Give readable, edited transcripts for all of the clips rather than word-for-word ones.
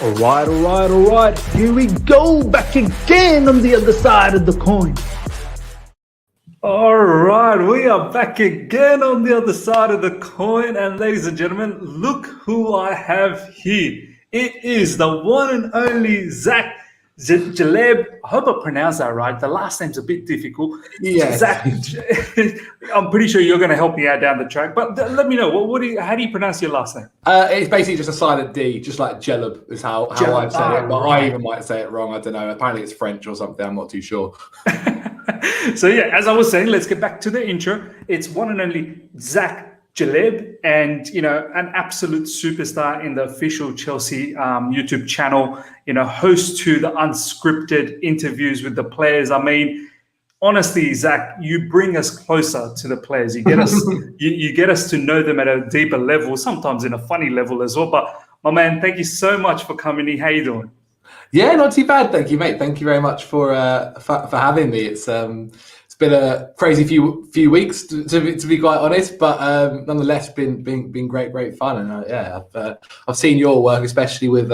All right. Here we go, back again on the other side of the coin. All right, we are back again on the other side of the coin. And ladies and gentlemen, look who I have here. It is the one and only Zac Djellab. I hope I pronounced that right. The last name's a bit difficult. Yes. Zac, I'm pretty sure you're going to help me out down the track. But let me know, how do you pronounce your last name? It's basically just a silent D, just like Djellab is how I'd say it. But right. I even might say it wrong. I don't know. Apparently it's French or something. I'm not too sure. So yeah, as I was saying, let's get back to the intro. It's one and only Zac Djellab, and an absolute superstar in the official Chelsea YouTube channel. Host to the Unscripted interviews with the players. I mean, honestly, Zac, you bring us closer to the players. You get us, you get us to know them at a deeper level, sometimes in a funny level as well. But my man, thank you so much for coming in. How you doing? Yeah, not too bad, thank you, mate. Thank you very much for having me. It's been a crazy few weeks to be quite honest, but nonetheless, been great fun. And I've seen your work, especially with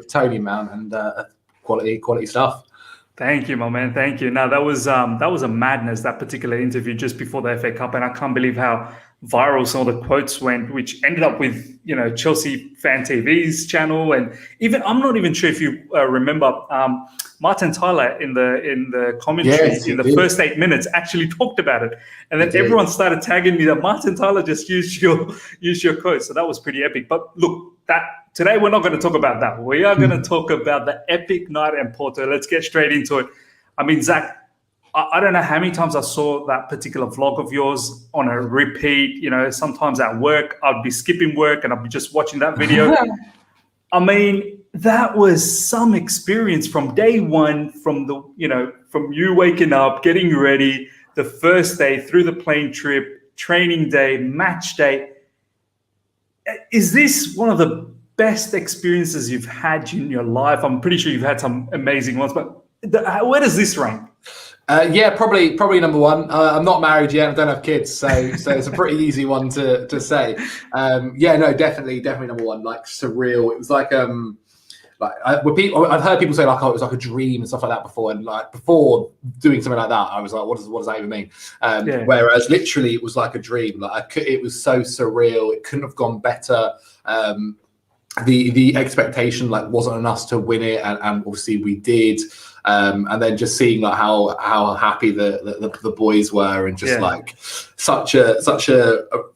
Tony Mount, and quality stuff. Thank you, my man. Thank you. Now that was a madness, that particular interview just before the FA Cup, and I can't believe how viral some of the quotes went, which ended up with Chelsea Fan TV's channel, and even I'm not even sure if you remember Martin Tyler in the commentary in the first 8 minutes actually talked about it, and then everyone started tagging me that Martin Tyler just used your quote, so that was pretty epic. But look, today we're not going to talk about that. We are going to talk about the epic night in Porto. Let's get straight into it. I mean, Zac, I don't know how many times I saw that particular vlog of yours on a repeat. Sometimes at work, I'd be skipping work and I'd be just watching that video. I mean, that was some experience from day one, from you waking up, getting ready, the first day through the plane trip, training day, match day. Is this one of the best experiences you've had in your life? I'm pretty sure you've had some amazing ones, but where does this rank? Yeah, probably number one. I'm not married yet. I don't have kids, so it's a pretty easy one to say. Yeah, no, definitely number one. Like surreal. It was like I've heard people say like, oh, it was like a dream and stuff like that before, and like before doing something like that, I was like, what does that even mean? Whereas literally it was like a dream. Like it was so surreal. It couldn't have gone better. The expectation like wasn't on us to win it, and obviously we did. And then just seeing like how happy the boys were, and just like such a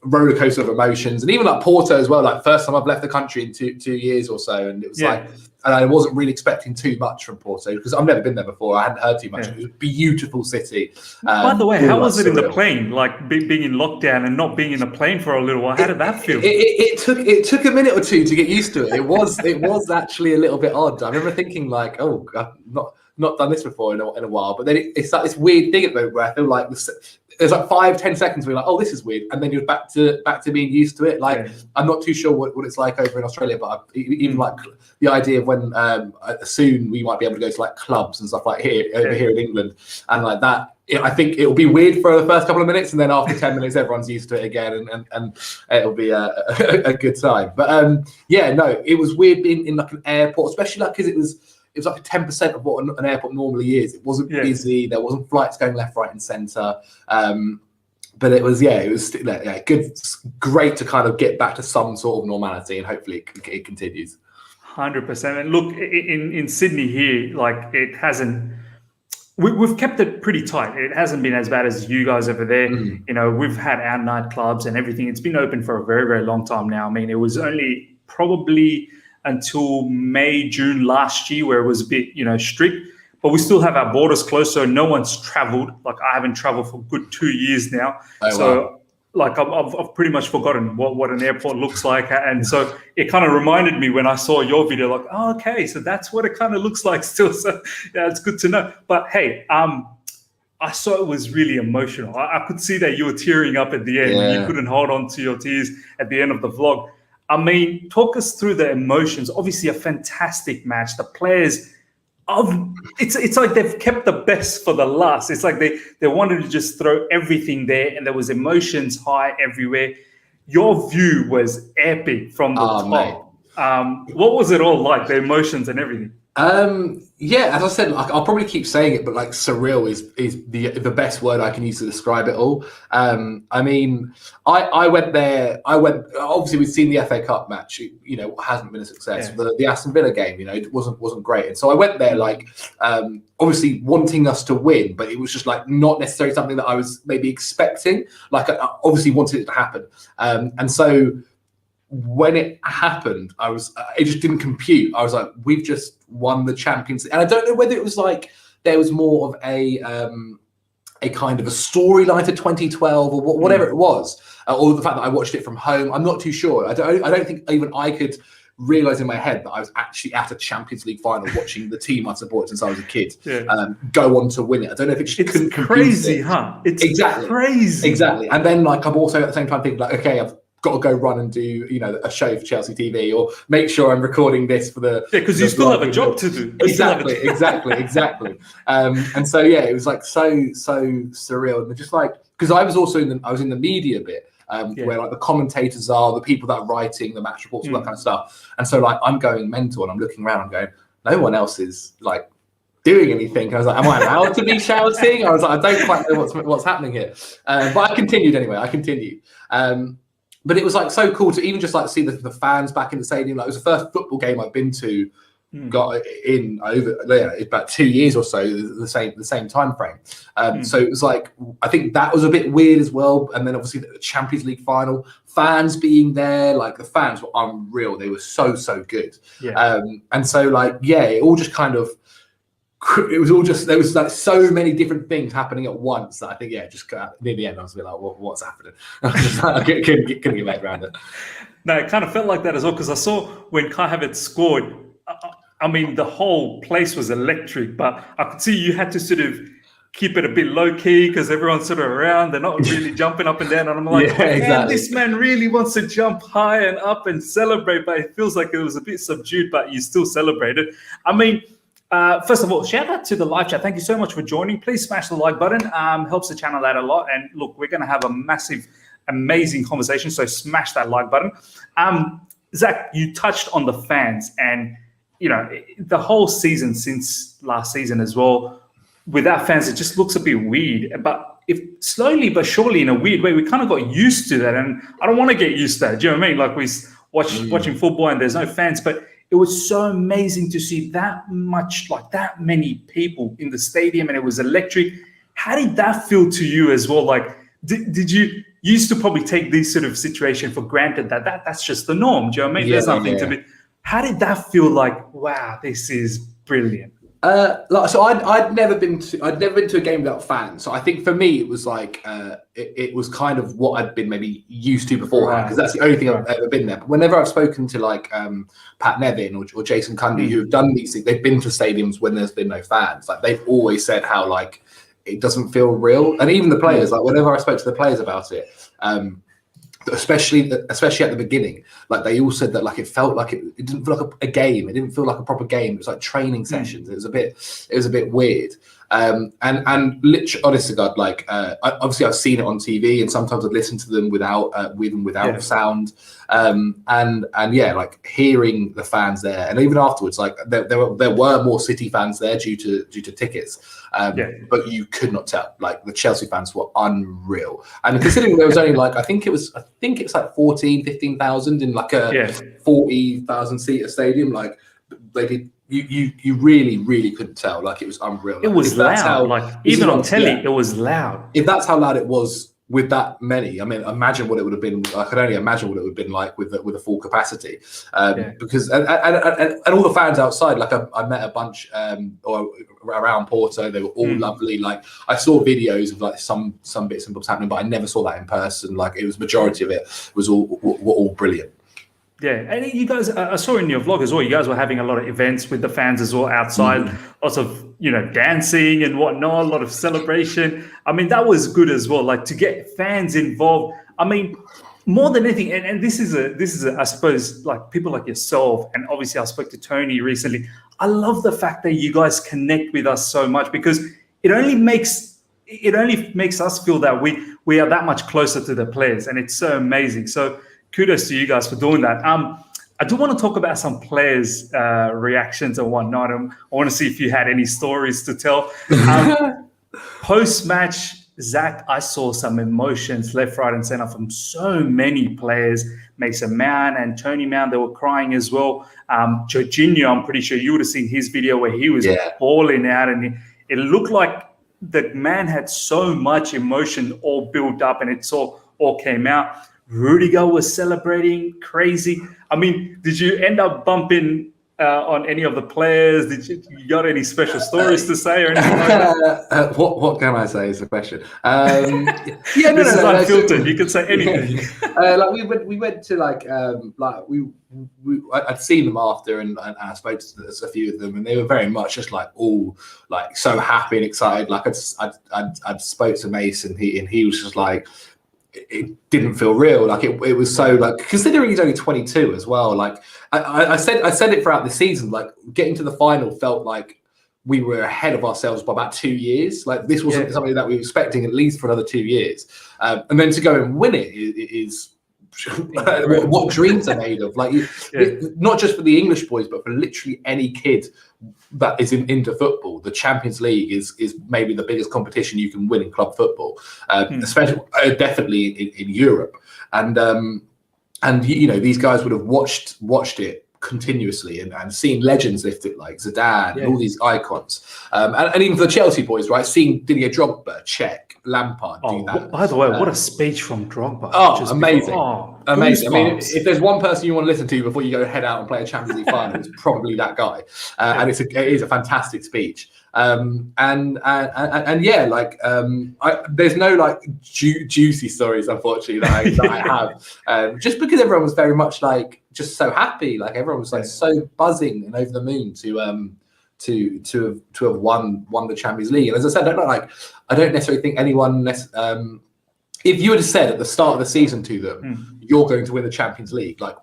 roller coaster of emotions, and even like Porto as well. Like first time I've left the country in two years or so, and it was like, and I wasn't really expecting too much from Porto because I've never been there before. I hadn't heard too much. It was a beautiful city. By the way, how was it in the plane? Like being in lockdown and not being in a plane for a little while. How did that feel? It took a minute or two to get used to it. It was actually a little bit odd. I remember thinking like, oh, God, not done this before in a while, but then it's like this weird thing at the moment where I feel like there's like 5-10 seconds where you're like, oh, this is weird, and then you're back to being used to it. Like I'm not too sure what it's like over in Australia, but even like the idea of when soon we might be able to go to like clubs and stuff like here in England, and like that. I think it'll be weird for the first couple of minutes, and then after 10 minutes, everyone's used to it again, and it'll be a good time. But yeah, no, it was weird being in like an airport, especially like because it was like 10% of what an airport normally is. It wasn't busy. There wasn't flights going left, right, and centre. But it was good, great to kind of get back to some sort of normality, and hopefully it continues. 100%. And look, in Sydney here, like it hasn't. We've kept it pretty tight. It hasn't been as bad as you guys over there. We've had our nightclubs and everything. It's been open for a very, very long time now. I mean, it was only probably until May, June last year where it was a bit, strict. But we still have our borders closed, so no one's traveled. Like I haven't traveled for a good 2 years now. Wow. Like I've pretty much forgotten what an airport looks like, and so it kind of reminded me when I saw your video, like, oh, okay, so that's what it kind of looks like still. So yeah, it's good to know. But hey, I saw it was really emotional. I could see that you were tearing up at the end. Yeah. You couldn't hold on to your tears at the end of the vlog. I mean, talk us through the emotions. Obviously, a fantastic match. The players. It's like they've kept the best for the last. It's like they wanted to just throw everything there, and there was emotions high everywhere. Your view was epic from the top. Mate. What was it all like? The emotions and everything. Yeah, as I said, like, I'll probably keep saying it, but like surreal is the best word I can use to describe it all. I mean, I went there. Obviously, we'd seen the FA Cup match. You know, hasn't been a success. Yeah. The Aston Villa game, you know, it wasn't great. And so I went there like obviously wanting us to win, but it was just like not necessarily something that I was maybe expecting. Like I obviously wanted it to happen, and so. When it happened, it just didn't compute. I was like, we've just won the Champions League. And I don't know whether it was like there was more of a kind of a storyline to 2012 or whatever it was, or the fact that I watched it from home. I'm not too sure. I don't think even I could realize in my head that I was actually at a Champions League final watching the team I supported since I was a kid go on to win it. I don't know if it just couldn't compute. Crazy, huh? It's crazy. Exactly. And then like I'm also at the same time thinking like, okay, I've got to go run and do, you know, a show for Chelsea TV or make sure I'm recording this for the because you still have a job to do. Exactly. And so yeah, it was like so surreal, and just like because I was in the media bit where like the commentators are the people that are writing the match reports, all that kind of stuff, and so like I'm going mental and I'm looking around, I'm going, no one else is like doing anything. I was like, am I allowed to be shouting? I was like, I don't quite know what's happening here, but I continued anyway. But it was like so cool to even just like see the fans back in the stadium. Like it was the first football game I've been to, got in over about 2 years or so, the same time frame. So it was like I think that was a bit weird as well. And then obviously the Champions League final, fans being there, like the fans were unreal. They were so good. Yeah. And so like it all just kind of. It was all just there was like so many different things happening at once that I think just near the end I was a bit like what's happening. I couldn't get my head around it. No, it kind of felt like that as well because I saw when Kai Havertz scored. I mean, the whole place was electric, but I could see you had to sort of keep it a bit low key because everyone's sort of around. They're not really jumping up and down, and I'm like, man, this man really wants to jump high and up and celebrate, but it feels like it was a bit subdued, but you still celebrated. I mean. First of all, shout out to the live chat. Thank you so much for joining. Please smash the like button. Helps the channel out a lot. And look, we're going to have a massive, amazing conversation. So smash that like button. Zac, you touched on the fans and, you know, the whole season since last season as well, without fans, it just looks a bit weird. But if slowly but surely in a weird way, we kind of got used to that. And I don't want to get used to that. Do you know what I mean? Like we watching football and there's no fans, but it was so amazing to see that many people in the stadium, and it was electric. How did that feel to you as well? Like, did you used to probably take this sort of situation for granted that's just the norm? Do you know what I mean? There's nothing to be. How did that feel like? Wow, this is brilliant. So I'd never been to a game without fans. So I think for me it was like it was kind of what I'd been maybe used to beforehand because that's the only thing I've ever been there. But whenever I've spoken to like Pat Nevin or Jason Cundy who have done these things, they've been to stadiums when there's been no fans. Like they've always said how like it doesn't feel real, and even the players. Like whenever I spoke to the players about it. Especially at the beginning, like they all said that like it felt like it didn't feel like a game. It didn't feel like a proper game. It was like training sessions. It was a bit weird. And literally, honest to God, like obviously I've seen it on TV, and sometimes I'd listen to them without sound. And like hearing the fans there, and even afterwards, like there were more City fans there due to tickets. But you could not tell. Like the Chelsea fans were unreal, and considering there was only like I think it's like 15,000 in like a 40,000 seater stadium. Like they did. You really couldn't tell. Like it was unreal. It was loud. Even on telly, it was loud. If that's how loud it was with that many, I mean, imagine what it would have been. I could only imagine what it would have been like with a full capacity. Because and all the fans outside. Like I met a bunch or around Porto. They were all lovely. Like I saw videos of like some bits and bobs happening, but I never saw that in person. Like it was majority of it was all brilliant. Yeah, and you guys, I saw in your vlog as well, you guys were having a lot of events with the fans as well outside, lots of, dancing and whatnot, a lot of celebration. I mean, that was good as well, like to get fans involved. I mean, more than anything, and this is I suppose, like people like yourself, and obviously I spoke to Tony recently. I love the fact that you guys connect with us so much because it only makes us feel that we are that much closer to the players, and it's so amazing. So kudos to you guys for doing that. I do want to talk about some players' reactions and whatnot. I want to see if you had any stories to tell. Post-match, Zac, I saw some emotions left, right, and center from so many players. Mason Mount and Tony Mount, they were crying as well. Jorginho, I'm pretty sure you would have seen his video where he was bawling out, and it looked like the man had so much emotion all built up, and it all came out. Rudiger was celebrating crazy. I mean, did you end up bumping on any of the players? You got any special stories to say or anything like that? What can I say is the question. This is unfiltered. You can say anything. We went to I'd seen them after, and I spoke to a few of them, and they were very much just like all like so happy and excited. Like I'd spoke to Mason, and he was just like, it didn't feel real. Like it was so like, considering he's only 22 as well. Like I said it throughout the season. Like getting to the final felt like we were ahead of ourselves by about 2 years. Like this wasn't something that we were expecting at least for another 2 years. And then to go and win it is what dreams are made of. Like not just for the English boys, but for literally any kid that is into football. The Champions League is maybe the biggest competition you can win in club football, especially definitely in Europe. And you know, these guys would have watched it continuously and seen legends lift it like Zidane and all these icons, and even for the Chelsea boys, right? Seeing Didier Drogba, Czech, Lampard do that. By the way, what a speech from Drogba! Amazing. Amazing. I mean, if there's one person you want to listen to before you go head out and play a Champions League final, it's probably that guy. And it is a fantastic speech. There's no like juicy stories, unfortunately, that I have. Just because everyone was very much like just so happy, like everyone was like so buzzing and over the moon to have won the Champions League. And as I said, I don't necessarily think anyone if you had said at the start of the season to them, you're going to win the Champions League, like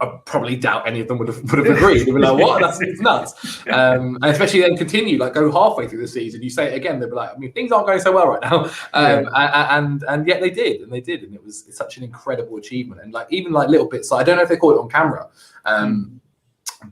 I probably doubt any of them would have agreed. They'd be like, "What? It's nuts!" And especially then continue, like go halfway through the season, you say it again, they'd be like, "I mean, things aren't going so well right now," and yet they did, and it's such an incredible achievement. And like even like little bits, like, I don't know if they caught it on camera,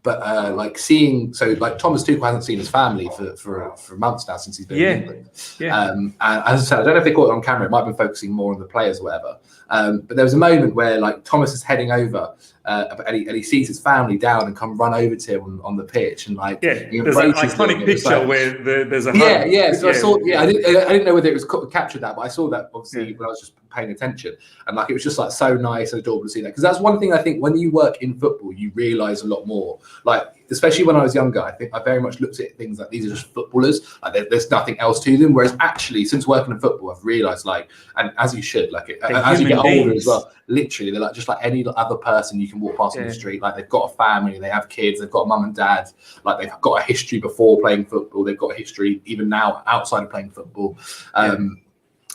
but like seeing, so like Thomas Tuchel hasn't seen his family for months now since he's been in England. And as I said, I don't know if they caught it on camera. It might have been focusing more on the players or whatever. But there was a moment where like Thomas is heading over and he sees his family down and come run over to him on the pitch, and like there's an iconic picture like, where there's a hug. So I saw I didn't know whether it was captured that, but I saw that obviously when I was just paying attention, and like it was just like so nice and adorable to see that, because that's one thing I think when you work in football you realize a lot more, like especially when I was younger, I think I very much looked at things like these are just footballers, like there's nothing else to them, whereas actually since working in football I've realized, like, and as you should, like as you get older as well, literally they're like just like any other person you can walk past on the street. Like they've got a family, they have kids, they've got a mum and dad, like they've got a history before playing football, they've got a history even now outside of playing football.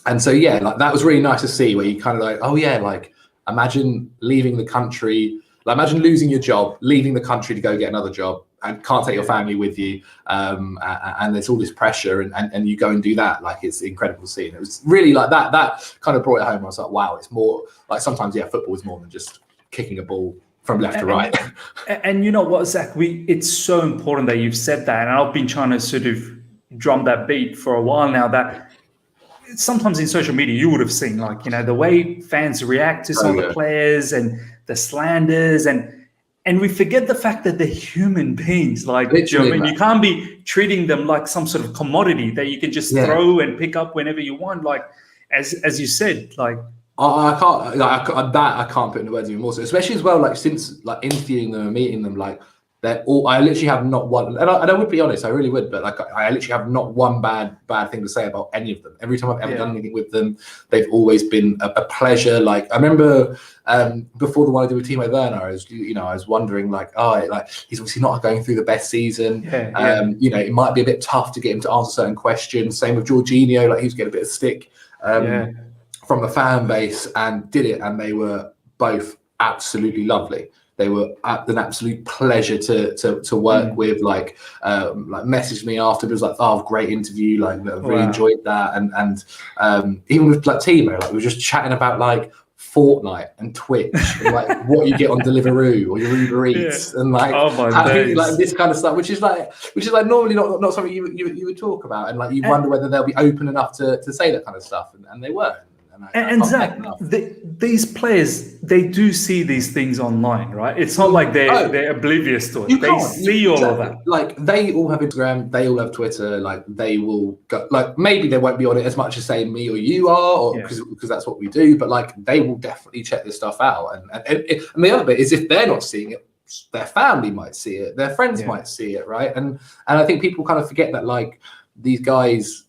And so like that was really nice to see, where you kind of like, oh yeah, like imagine leaving the country, like imagine losing your job, leaving the country to go get another job, and can't take your family with you, and there's all this pressure, and you go and do that. Like it's incredible to see. And it was really like that kind of brought it home. I was like, wow, it's more like sometimes football is more than just kicking a ball from left to right. And you know what, Zac, it's so important that you've said that, and I've been trying to sort of drum that beat for a while now, that sometimes in social media you would have seen, like, you know, the way fans react to some of the players and the slanders, and we forget the fact that they're human beings. Like, you know what I mean? You can't be treating them like some sort of commodity that you can just throw and pick up whenever you want. Like, as you said, like, I can't put into words even more. So especially as well, like since like interviewing them and meeting them, like they're all, I literally have not one, and I would be honest, I really would, but like I literally have not one bad thing to say about any of them. Every time I've ever done anything with them, they've always been a pleasure. Like I remember before the one I did with Timo Werner, I was wondering like, he's obviously not going through the best season. You know, it might be a bit tough to get him to answer certain questions. Same with Jorginho, like he was getting a bit of stick from the fan base, and did it, and they were both absolutely lovely. They were an absolute pleasure to work with. Like messaged me afterwards, like, "Oh, great interview! Like, I really enjoyed that." And even with like Timo, like we were just chatting about like Fortnite and Twitch, and like what you get on Deliveroo or your Uber Eats, and like, like this kind of stuff, which is like normally not something you would talk about, and like you wonder whether they'll be open enough to say that kind of stuff, and they weren't. And Zac, these players, they do see these things online, right? It's not like they're oblivious to it. They see all of that. Like, they all have Instagram, they all have Twitter. Like, they will go, like, maybe they won't be on it as much as say me or you are, or because that's what we do. But like, they will definitely check this stuff out. And the other bit is, if they're not seeing it, their family might see it, their friends might see it, right? And I think people kind of forget that, like, these guys,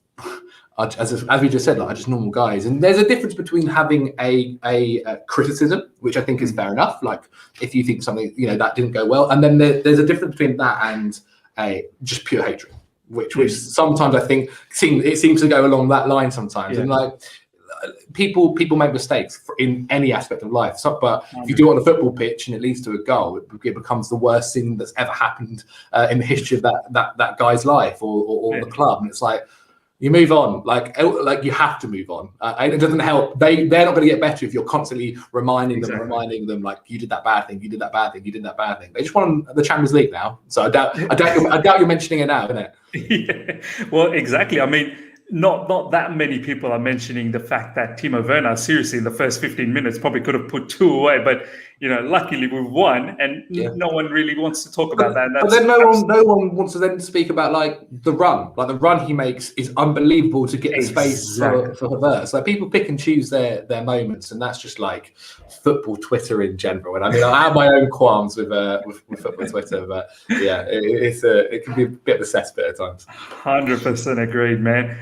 as we just said, like, are just normal guys, and there's a difference between having a criticism, which I think is fair enough. Like, if you think something, that didn't go well, and then there's a difference between that and just pure hatred, which sometimes I think seems to go along that line sometimes. And like, people make mistakes in any aspect of life. But if you do it on a football pitch and it leads to a goal, it becomes the worst thing that's ever happened in the history of that guy's life or the club. And it's like, you move on, like you have to move on. And it doesn't help. They're not going to get better if you're constantly reminding them, like, you did that bad thing, you did that bad thing, you did that bad thing. They just won the Champions League now, so I doubt you're mentioning it now, isn't it? Well, exactly. I mean, not that many people are mentioning the fact that Timo Werner, seriously, in the first 15 minutes probably could have put 2 away, but luckily we've won, and no one really wants to talk about that. But then no one wants to then speak about like the run he makes is unbelievable to get the space for Havertz. Like, people pick and choose their moments, and that's just like football Twitter in general. And I mean, I have my own qualms with football Twitter, but yeah, it can be a bit of a cesspit at times. 100% agreed, man.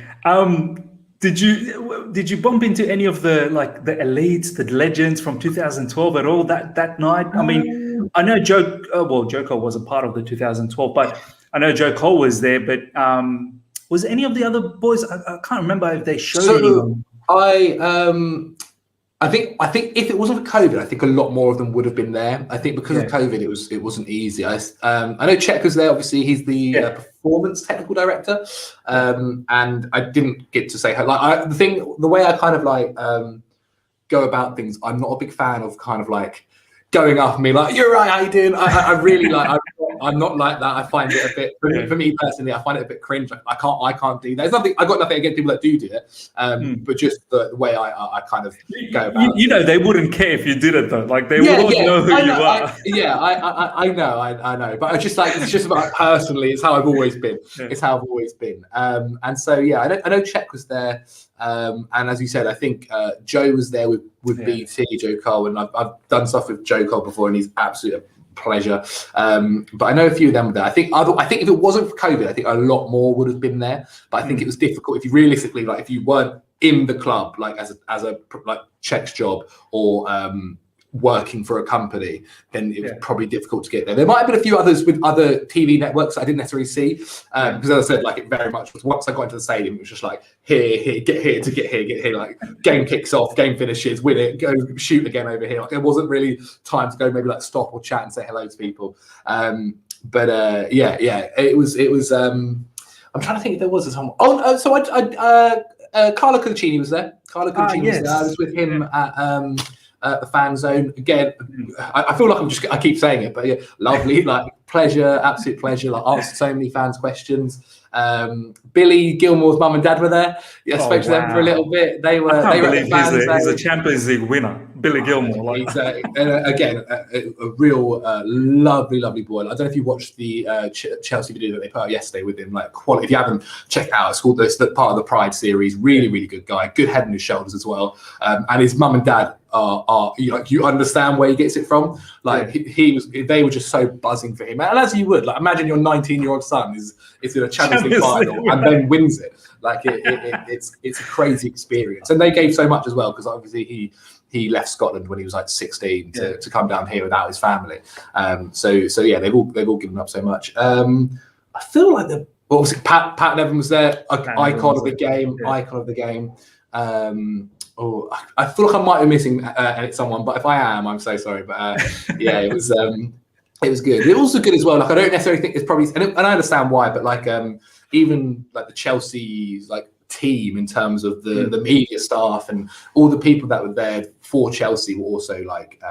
Did you bump into any of the elites, the legends from 2012 at all that night? I mean, I know Joe Cole wasn't part of the 2012, but I know Joe Cole was there. But was any of the other boys? I can't remember if they showed anyone. I think if it wasn't for COVID, I think a lot more of them would have been there. I think because of COVID, it wasn't easy. I know Cech was there. Obviously, he's the performance technical director, and I didn't get to say her. Like, the way I kind of like go about things, I'm not a big fan of kind of like going up and being like, "You're right, how you doing?" I really like. I'm not like that. I find it a bit for me personally. I find it a bit cringe. I can't do that. There's nothing. I got nothing against people that do it. But just the way I kind of go about it. They wouldn't care if you did it though. Like, they would know who you are. I know. But it's just about personally. It's how I've always been. It's how I've always been. And so I know Cech was there. And as you said, I think Joe was there with BT, Joe Cole, and I've done stuff with Joe Cole before, and he's absolutely pleasure. But I know a few of them were there. I think if it wasn't for COVID, I think a lot more would have been there. But I think it was difficult if you realistically, like, if you weren't in the club, like as a like Cech's job or working for a company, then it was probably difficult to get there. There might have been a few others with other TV networks I didn't necessarily see, because as I said, like, it very much was, once I got into the stadium, it was just like, here, get here, like, game kicks off, game finishes, win it, go shoot again over here. Like, there wasn't really time to go maybe like stop or chat and say hello to people. But it was. I'm trying to think if there was someone. So Carlo Cudicini was there. Carlo Cudicini was there. I was with him at the fan zone again. I feel like I keep saying it, but yeah, lovely, like, pleasure, absolute pleasure. Like, answered so many fans' questions. Billy Gilmore's mum and dad were there. I spoke to them for a little bit. They were at the fan zone. He's a Champions League winner, Billy Gilmore. He's again a real lovely boy. I don't know if you watched the Chelsea video that they put out yesterday with him. Like, quality. If you haven't, check it out. It's called the part of the Pride series. Really good guy. Good head on his shoulders as well. And his mum and dad are you understand where he gets it from. Like, they were just so buzzing for him. And as you would, like, imagine your 19-year-old son is in a Champions League final and then wins it. Like, it's a crazy experience. And they gave so much as well, because obviously he left Scotland when he was like 16 to come down here without his family. So they've all given up so much. I feel like obviously Pat Nevin was there, icon of the game. I feel like I might be missing someone, but if I am, I'm so sorry. But it was good. It was also good as well. Like, I don't necessarily think it's probably, and I understand why, but like even like the Chelsea like team in terms of the media staff and all the people that were there for Chelsea were also like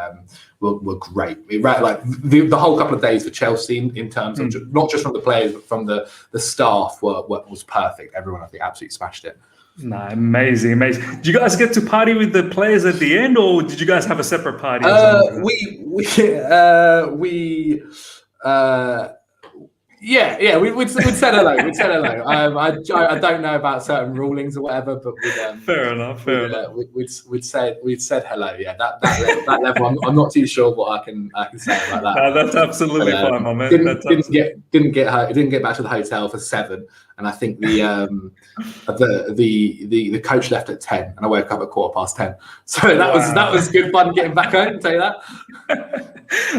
were great. Like the whole couple of days for Chelsea in terms of not just from the players but from the staff was perfect. Everyone, I think, absolutely smashed it. Nah, amazing. Did you guys get to party with the players at the end, or did you guys have a separate party? We'd said hello. We'd said hello. I don't know about certain rulings or whatever, but fair enough. We'd said hello. Yeah, that level. I'm not too sure what I can say about that. No, that's absolutely fine, my man. Didn't get back to the hotel for 7, and I think the coach left at 10, and I woke up at 10:15. So that was good fun getting back home. I'll tell you that.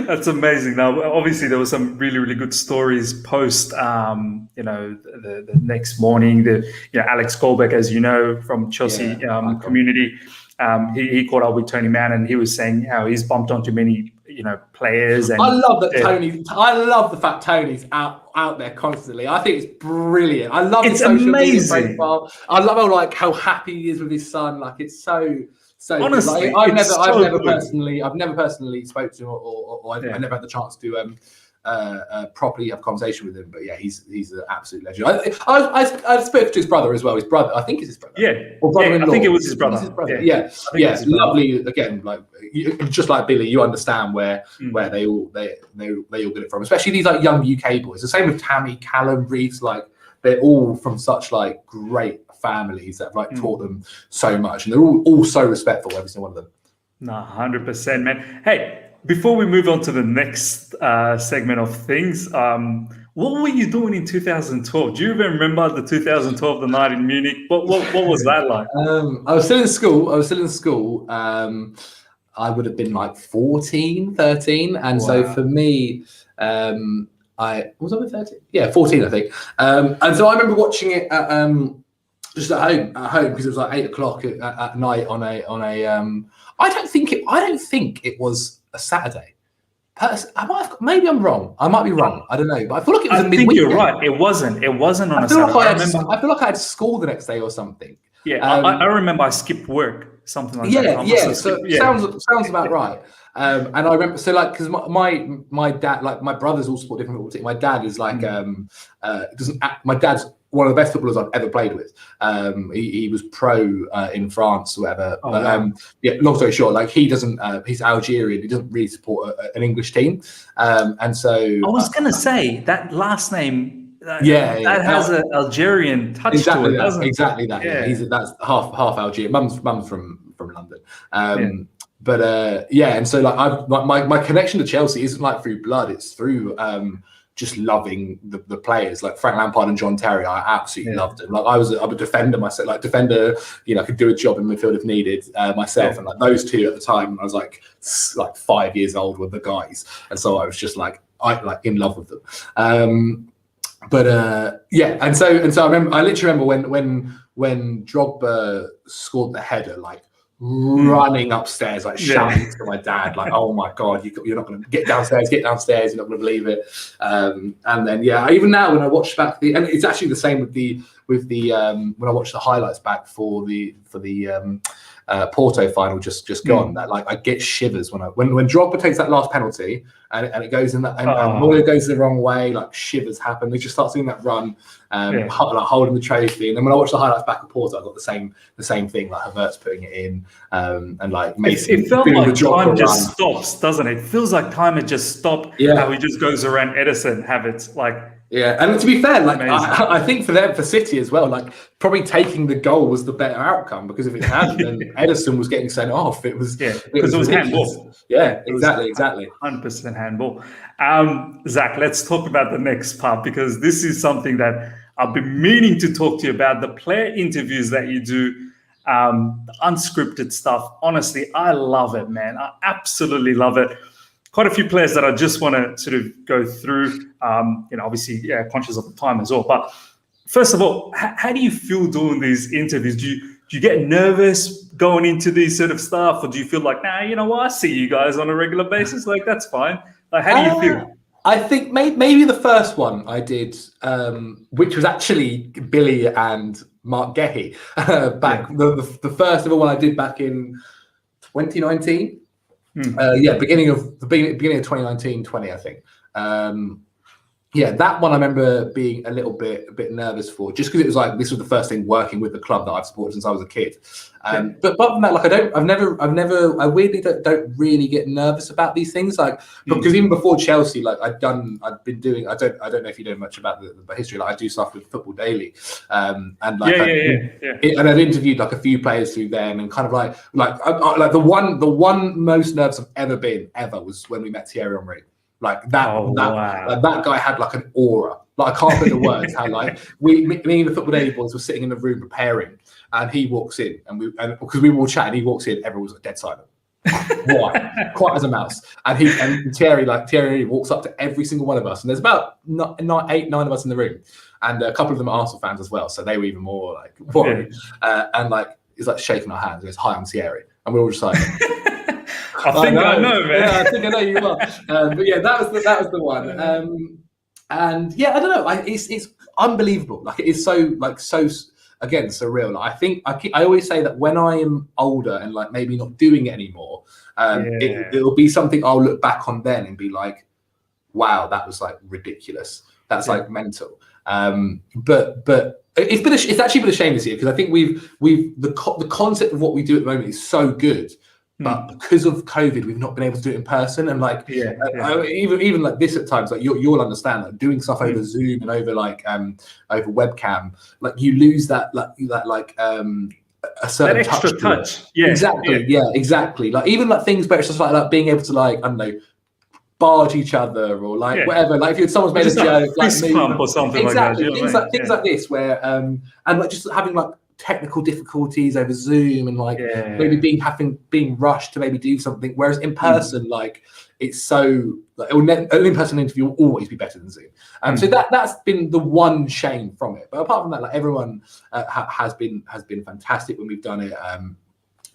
That's amazing. Now, obviously, there were some really, really good stories post. The next morning, Alex Goldbeck, as you know, from Chelsea community, he caught up with Tony Mann, and he was saying how he's bumped onto many, players. And I love that Tony. I love the fact Tony's out there constantly. I think it's brilliant. I love his social media profile. I love how happy he is with his son. Like, it's so. So honestly, I've never personally spoke to him, or I never had the chance to properly have a conversation with him. But yeah, he's an absolute legend. I spoke to his brother as well. His brother, I think, is his brother. Yeah, or brother-in-law. I think it was his brother. Yeah. Lovely. Again, just like Billy, you understand where they all get it from. Especially these young UK boys. The same with Tammy, Callum, Reeves. They're all from such great families that have taught them so much, and they're all so respectful, every single one of them. No, 100%, man. Hey, before we move on to the next segment of things, what were you doing in 2012? Do you even remember the 2012, the night in Munich? What was that like? I was still in school. I would have been 14, 13, and so for me, I was over 13. Yeah, 14, I think. And so I remember watching it at, just at home because it was 8 o'clock at night on a. I don't think it was a Saturday. Maybe I'm wrong. I might be wrong. I don't know, but I feel like it was a midweek. I think you're right. It wasn't on a Saturday. I feel like I had school the next day or something. Yeah, I remember I skipped work, something like that. Sounds about right. And I remember, because my dad, my brothers all support different football teams. My dad is my dad's one of the best footballers I've ever played with. He was pro in France or whatever. Long story short, he doesn't. He's Algerian. He doesn't really support an English team. And so I was gonna say that last name. That has an Algerian touch to it, doesn't it? Exactly that. Yeah, that's half Algerian. Mum's from London. But and so my connection to Chelsea isn't through blood. It's through just loving the players like Frank Lampard and John Terry. I absolutely loved them. I'm a defender myself. Defender, I could do a job in midfield if needed myself. And those two at the time, when I was 5 years old, were the guys. And so I was just in love with them. And so I literally remember when Drogba scored the header, running upstairs, shouting to my dad, oh my God, you're not going to get downstairs, you're not going to believe it. And then even now when I watch back and it's actually the same with the when I watch the highlights back for the Porto final just gone, that I get shivers when Drogba takes that last penalty and it goes in that and Moya goes the wrong way, shivers happen. We just start seeing that run, holding the trophy, and then when I watch the highlights back at Porto, I got the same thing, Havertz putting it in, and Mason. It felt like time just stops, doesn't it? It feels like time had just stopped. How he just goes around Ederson, Havertz, and to be fair, I think for City as well, probably taking the goal was the better outcome, because if it hadn't, then Ederson was getting sent off. It was because it was handball. Yeah, exactly. 100% handball. Zach, let's talk about the next part, because this is something that I've been meaning to talk to you about. The player interviews that you do, the unscripted stuff. Honestly, I love it, man. I absolutely love it. Quite a few players that I just want to sort of go through, obviously conscious of the time as well. But first of all, how do you feel doing these interviews? Do you get nervous going into these sort of stuff, or do you feel nah, I see you guys on a regular basis, that's fine? How do you feel? I think maybe the first one I did, which was actually Billy and Mark Gehi, back the first ever one I did back in 2019. Beginning of 2019, 20, I think. That one I remember being a bit nervous for, just because it was like this was the first thing working with the club that I've supported since I was a kid. But apart from that, like I weirdly don't really get nervous about these things, like because even before Chelsea, like I've been doing. I don't know if you know much about the history. Like I do stuff with Football Daily, and like and I've interviewed like a few players through them, and kind of like the one most nervous I've ever been was when we met Thierry Henry. Like that guy had like an aura. Like I can't put the words how like me and the Football Daily boys were sitting in the room preparing, and he walks in, and because we were all chatting, he walks in, everyone was dead silent, quiet as a mouse. And Thierry walks up to every single one of us, and there's about 8, 9 of us in the room, and a couple of them are Arsenal fans as well, so they were even more like worried. And like he's like shaking our hands, and goes, "Hi, I'm Thierry," and we're all just like. I think I know, man. Yeah, I think I know you are. But yeah, that was the one. And yeah, I don't know. It's unbelievable. Like it is so again surreal. Like, I always say that when I am older and like maybe not doing it anymore, it'll be something I'll look back on then and be like, wow, that was like ridiculous. That's like mental. But it's actually been a shame this year because I think the concept of what we do at the moment is so good. But because of COVID, we've not been able to do it in person, and like even like this at times, like you'll understand that like, doing stuff over Zoom and over like over webcam, like you lose that a certain that extra touch. Yeah, exactly. Like even like things, but it's just like being able to like I don't know, barge each other or like whatever. Like if someone's made a joke, like fist pump or something exactly, like that. Things like this where and like just having like technical difficulties over Zoom and like maybe being rushed to maybe do something, whereas in person like it's so like an in-person interview will always be better than Zoom. So that's been the one shame from it. But apart from that, like everyone has been fantastic when we've done it.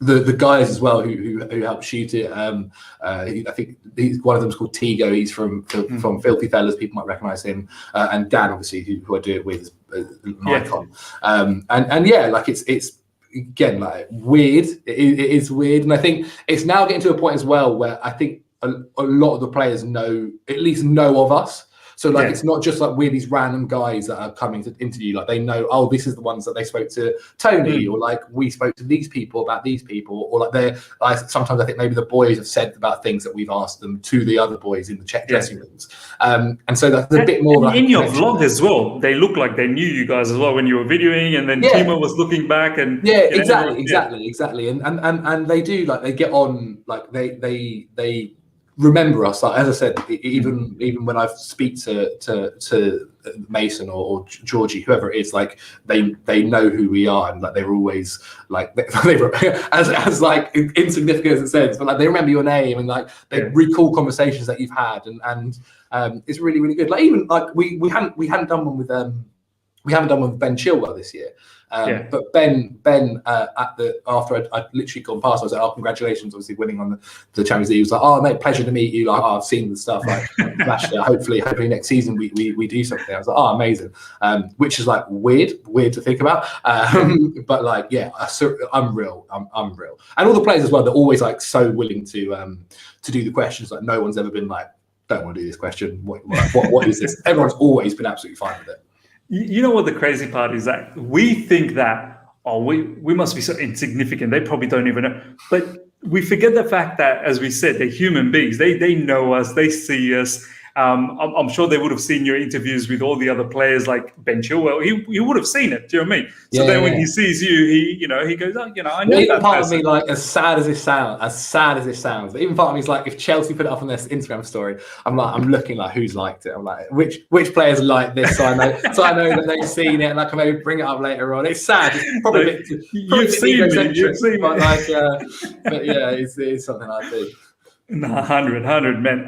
The guys as well who helped shoot it. I think one of them's called Tigo. He's from Filthy Fellas. People might recognise him. And Dan, obviously, who I do it with, is an icon. And yeah, like it's again like weird. It is weird, and I think it's now getting to a point as well where I think a lot of the players know of us. So like it's not just like we're these random guys that are coming to interview. Like they know, oh, this is the ones that they spoke to Tony, or like we spoke to these people about these people, or like sometimes I think maybe the boys have said about things that we've asked them to the other boys in the dressing rooms. And so that's a bit more and like in your vlog as well. They look like they knew you guys as well when you were videoing, and then Timo was looking back and exactly. And they do like they get on like they remember us, like as I said, even when I speak to Mason or Georgie, whoever it is, like they know who we are, and like they were always like they were as like insignificant as it says, but like they remember your name and like they recall conversations that you've had, and it's really, really good. Like even like we hadn't done one with Ben Chilwell this year. But Ben after I'd literally gone past, I was like, oh, congratulations, obviously winning on the Champions League. He was like, oh mate, pleasure to meet you. Like, oh, I've seen the stuff. Like, hopefully next season we do something. I was like, oh, amazing. Which is like weird to think about. But like, yeah, unreal. I'm real. And all the players as well, they're always like so willing to do the questions. Like no one's ever been like, don't want to do this question. What is this? Everyone's always been absolutely fine with it. You know what the crazy part is, that we think that, we must be so insignificant. They probably don't even know. But we forget the fact that, as we said, they're human beings. They know us. They see us. I'm sure they would have seen your interviews with all the other players, like Ben Chilwell. He would have seen it. Do you know what I mean? So then when he sees you, he goes, oh, I know even that part person. of me, like as sad as it sounds, even part of me is like, if Chelsea put it up on their Instagram story, I'm looking like who's liked it. I'm like, which players like this? So I know that they've seen it, and I can maybe bring it up later on. It's sad. It's probably you've seen me, but like, but yeah, it's something I do. No, 100, man.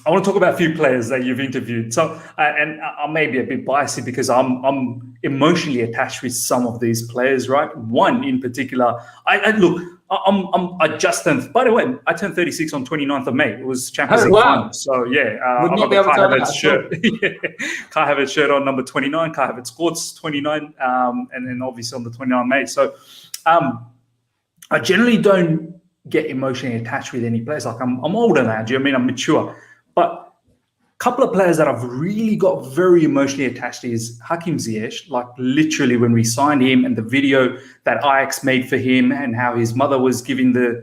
I want to talk about a few players that you've interviewed. So, and I may be a bit biased because I'm emotionally attached with some of these players, right? One in particular, I look, I just turned. By the way, I turned 36 on 29th of May. It was Champions League wow. final. So yeah, Would I've not got be the able to Kai tell that Havertz at shirt. Kai Havertz shirt on number 29. Kai Havertz scored 29, and then obviously on the 29th of May. So I generally don't get emotionally attached with any players. Like I'm older now. Do you know what I mean? I'm mature, but. Couple of players that I've really got very emotionally attached to is Hakim Ziyech. Like literally when we signed him and the video that Ajax made for him and how his mother was giving the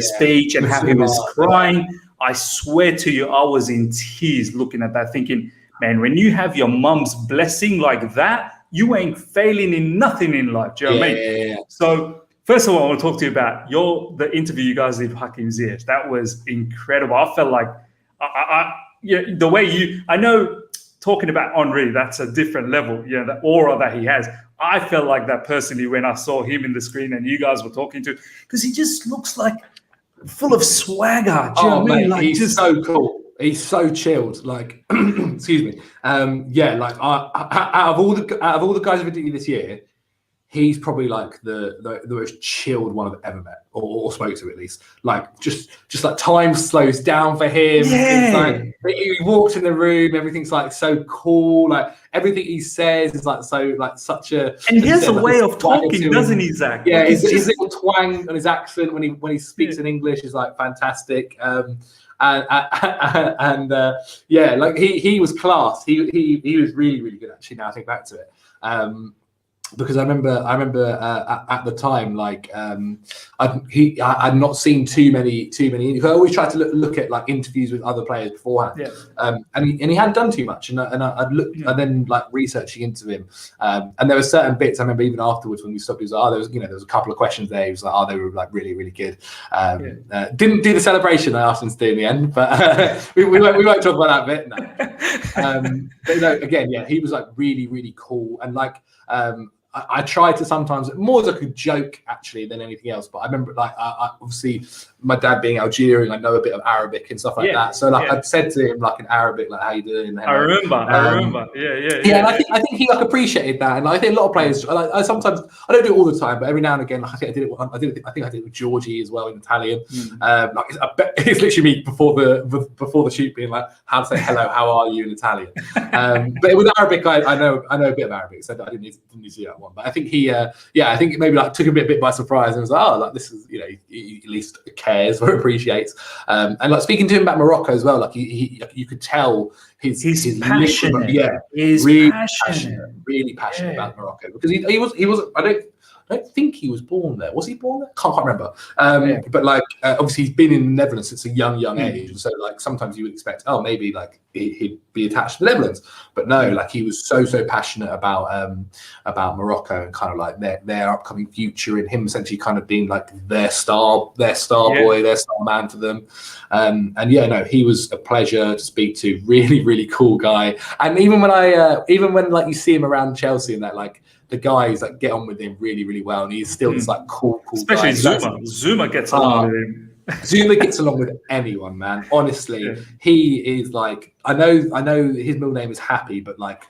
speech and how he was crying. I swear to you, I was in tears looking at that thinking, man, when you have your mum's blessing like that, you ain't failing in nothing in life. Do you know what I mean? Yeah. So first of all, I want to talk to you about the interview you guys did with Hakim Ziyech. That was incredible. I felt like the way I know talking about Henry, that's a different level, the aura that he has. I felt like that personally when I saw him in the screen and you guys were talking to, because he just looks like full of swagger. Do you know what I mean? Like, he's so cool. He's so chilled. Like, excuse me. Like out of all the guys I've interviewed this year, he's probably like the most chilled one I've ever met or spoke to at least. Like just like time slows down for him. Yeah. It's like he walks in the room, everything's like so cool. Like everything he says is like so like such a. And he has a way of talking, doesn't he, Zach? Yeah, his little twang on his accent when he speaks in English is like fantastic. Like he was class. He was really, really good actually. Now I think back to it. Because I remember at the time, like I'd not seen too many. I always tried to look at like interviews with other players beforehand, and he hadn't done too much. And I'd looked and then like researching into him, and there were certain bits. I remember even afterwards when we stopped, he was like, there was a couple of questions there. He was like, they were like really, really good. Didn't do the celebration I asked him to do in the end, but we won't talk about that bit now. But again, he was like really, really cool and like. I tried to sometimes more as like a joke actually than anything else. But I remember like I obviously my dad being Algerian, I know a bit of Arabic and stuff like that. So like I'd said to him like in Arabic, like how you doing? I remember. Yeah. And I think he like appreciated that, and like, I think a lot of players. I sometimes I don't do it all the time, but every now and again, like I think I did it with Georgie as well in Italian. Like it's literally me before the shoot being like how to say hello, how are you in Italian. But with Arabic, I know a bit of Arabic, so I didn't need to do that one. But I think I think maybe like took a bit by surprise and was like, like this is he at least cares or appreciates. And like speaking to him about Morocco as well, like you could tell his passionate. He's really passionate about Morocco because he was I don't think he was born there. Was he born there? Can't quite remember. But like, obviously, he's been in the Netherlands since a young age. And so, like, sometimes you would expect, maybe like he'd be attached to the Netherlands. But no, like he was so passionate about Morocco and kind of like their upcoming future and him essentially kind of being like their star boy, their star man for them. He was a pleasure to speak to. Really, really cool guy. And even when like you see him around Chelsea and that, like. The guys that get on with him really, really well, and he's still this like cool especially guy. Zuma gets along with him. Zuma gets along with anyone, man. Honestly, he is like I know his middle name is Happy, but like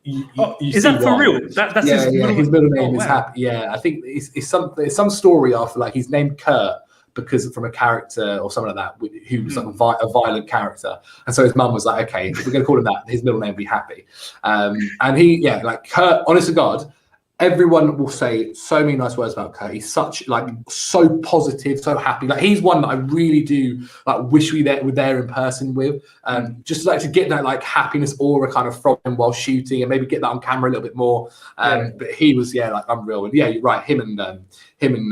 you is that for real? That's his middle name is Happy. Yeah, I think it's some story after like he's named Kurt because from a character or something like that who was like a violent character, and so his mum was like, okay, if we're going to call him that, his middle name will be Happy. And he like Kurt, honest to God, everyone will say so many nice words about Kurt. He's so positive, so happy. Like he's one that I really do like wish we were there in person with. Just like to get that like happiness aura kind of from him while shooting and maybe get that on camera a little bit more. But he was like unreal. And you're right. Him and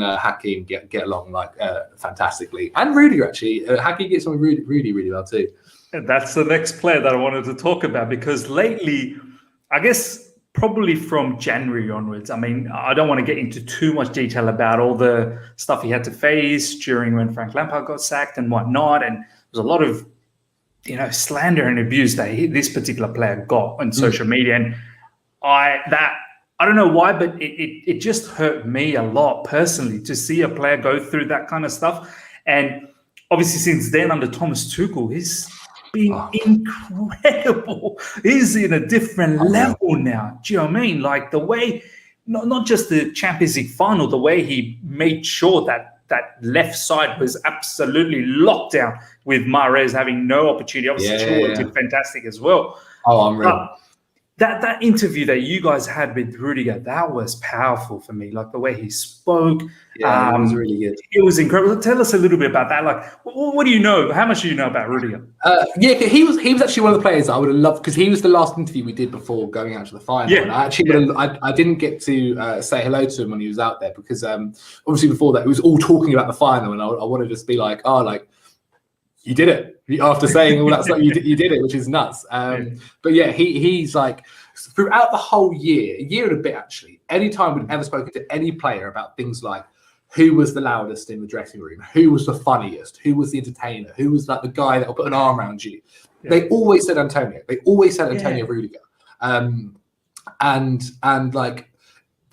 Hakim get along like fantastically. And Rudiger actually. Hakim gets on with Rudy really well too. And that's the next player that I wanted to talk about because lately, I guess. Probably from January onwards. I mean, I don't want to get into too much detail about all the stuff he had to face during when Frank Lampard got sacked and whatnot. And there's a lot of, slander and abuse that this particular player got on social media. And I don't know why, but it just hurt me a lot personally to see a player go through that kind of stuff. And obviously since then under Thomas Tuchel, he's been incredible. He's in a different level now. Do you know what I mean? Like the way not just the Champions League final, the way he made sure that left side was absolutely locked down with Mahrez having no opportunity. Obviously, Chilwell did fantastic as well. Oh, unreal. But that interview that you guys had with Rudiger, that was powerful for me. Like the way he spoke. Yeah, it was really good. It was incredible. Tell us a little bit about that. Like, what do you know? How much do you know about Rudiger? Yeah, he was actually one of the players that I would have loved, because he was the last interview we did before going out to the final. Yeah. And I actually I didn't get to say hello to him when he was out there, because obviously before that it was all talking about the final, and I wanted to just be like, oh, like, you did it. After saying all that stuff, you did it, which is nuts. But yeah, he's like, throughout the whole year, a year and a bit actually, anytime we'd ever spoken to any player about things like who was the loudest in the dressing room, who was the funniest, who was the entertainer, who was like the guy that will put an arm around you, they always said Antonio. They always said Antonio Rudiger. And like,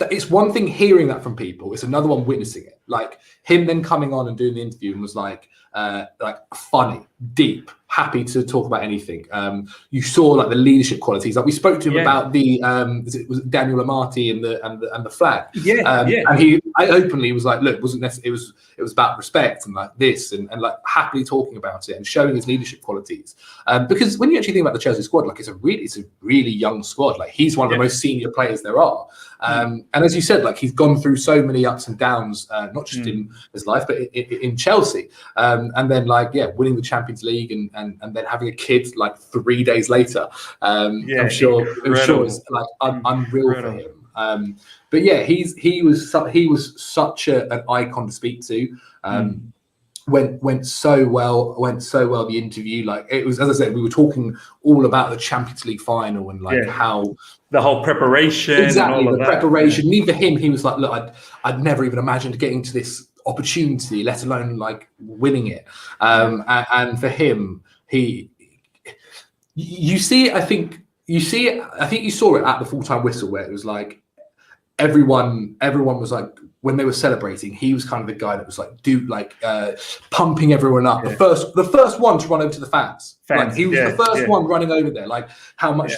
it's one thing hearing that from people, it's another one witnessing it. Like him then coming on and doing the interview and was like funny, deep, happy to talk about anything. You saw like the leadership qualities. Like we spoke to him about the was it Daniel Amati and the flag. And I openly was like, look, wasn't necessarily, it was about respect and like this and like happily talking about it and showing his leadership qualities. Because when you actually think about the Chelsea squad, like it's a really young squad. Like he's one of the most senior players there are. And as you said, like he's gone through so many ups and downs, not just in his life, but in Chelsea. And then winning the Champions League and then having a kid like 3 days later. I'm sure it's like unreal for him. But yeah, he was such an icon to speak to. Went so well the interview. Like it was, as I said, we were talking all about the Champions League final and like how the whole preparation, exactly, and all the of preparation. That. Even for him, he was like, look, I'd never even imagined getting to this opportunity, let alone like winning it. And for him, you see it. I think you saw it at the full-time whistle, where it was like everyone was like, when they were celebrating, he was kind of the guy that was like, pumping everyone up. The first one to run over to the fans. Like he was the first one running over there. Like how much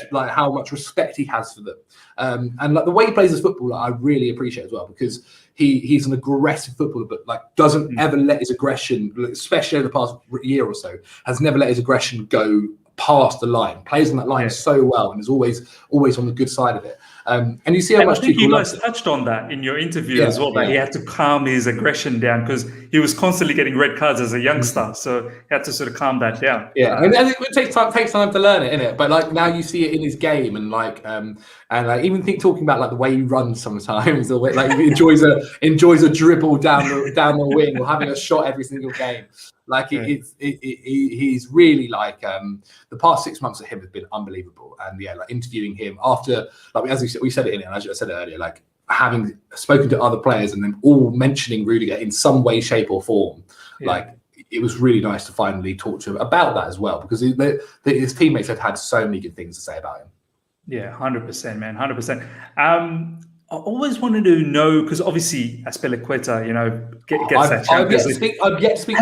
respect he has for them. And like the way he plays his football, I really appreciate as well, because he's an aggressive footballer, but like doesn't ever let his aggression, especially over the past year or so, has never let his aggression go past the line. Plays on that line so well, and is always on the good side of it. And you see how much I think Tuchel you guys touched on that in your interview as well, that he had to calm his aggression down because he was constantly getting red cards as a youngster. So he had to sort of calm that down. Yeah, and it takes time to learn it, innit? But like now you see it in his game, and like even talking about like the way he runs sometimes, the way like he enjoys a dribble down the wing, or having a shot every single game. Like he's really like the past 6 months of him have been unbelievable, and like interviewing him after, like as we said it in it, and as I said it earlier, like having spoken to other players and then all mentioning Rudiger in some way, shape, or form, like it was really nice to finally talk to him about that as well, because his teammates have had so many good things to say about him. Yeah, 100%, man, 100%. I always wanted to know, because obviously Azpilicueta, gets that Champions League. I've yet to speak.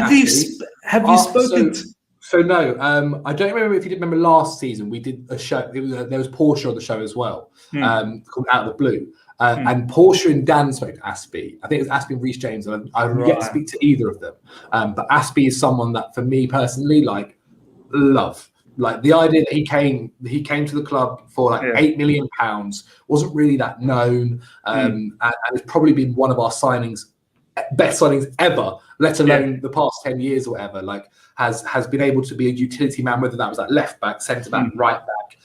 Have you spoken? So no, I don't remember if you did remember last season we did a show. There was Porsche on the show as well, called Out of the Blue. And Porsche and Dan spoke to Aspi. I think it was Aspi and Reece James, and I've yet to speak to either of them. But Aspi is someone that, for me personally, like love. Like the idea that he came to the club for like £8 million, wasn't really that known, and it's probably been one of our best signings ever, let alone the past 10 years or whatever. Like has been able to be a utility man, whether that was like left back, centre back, right back,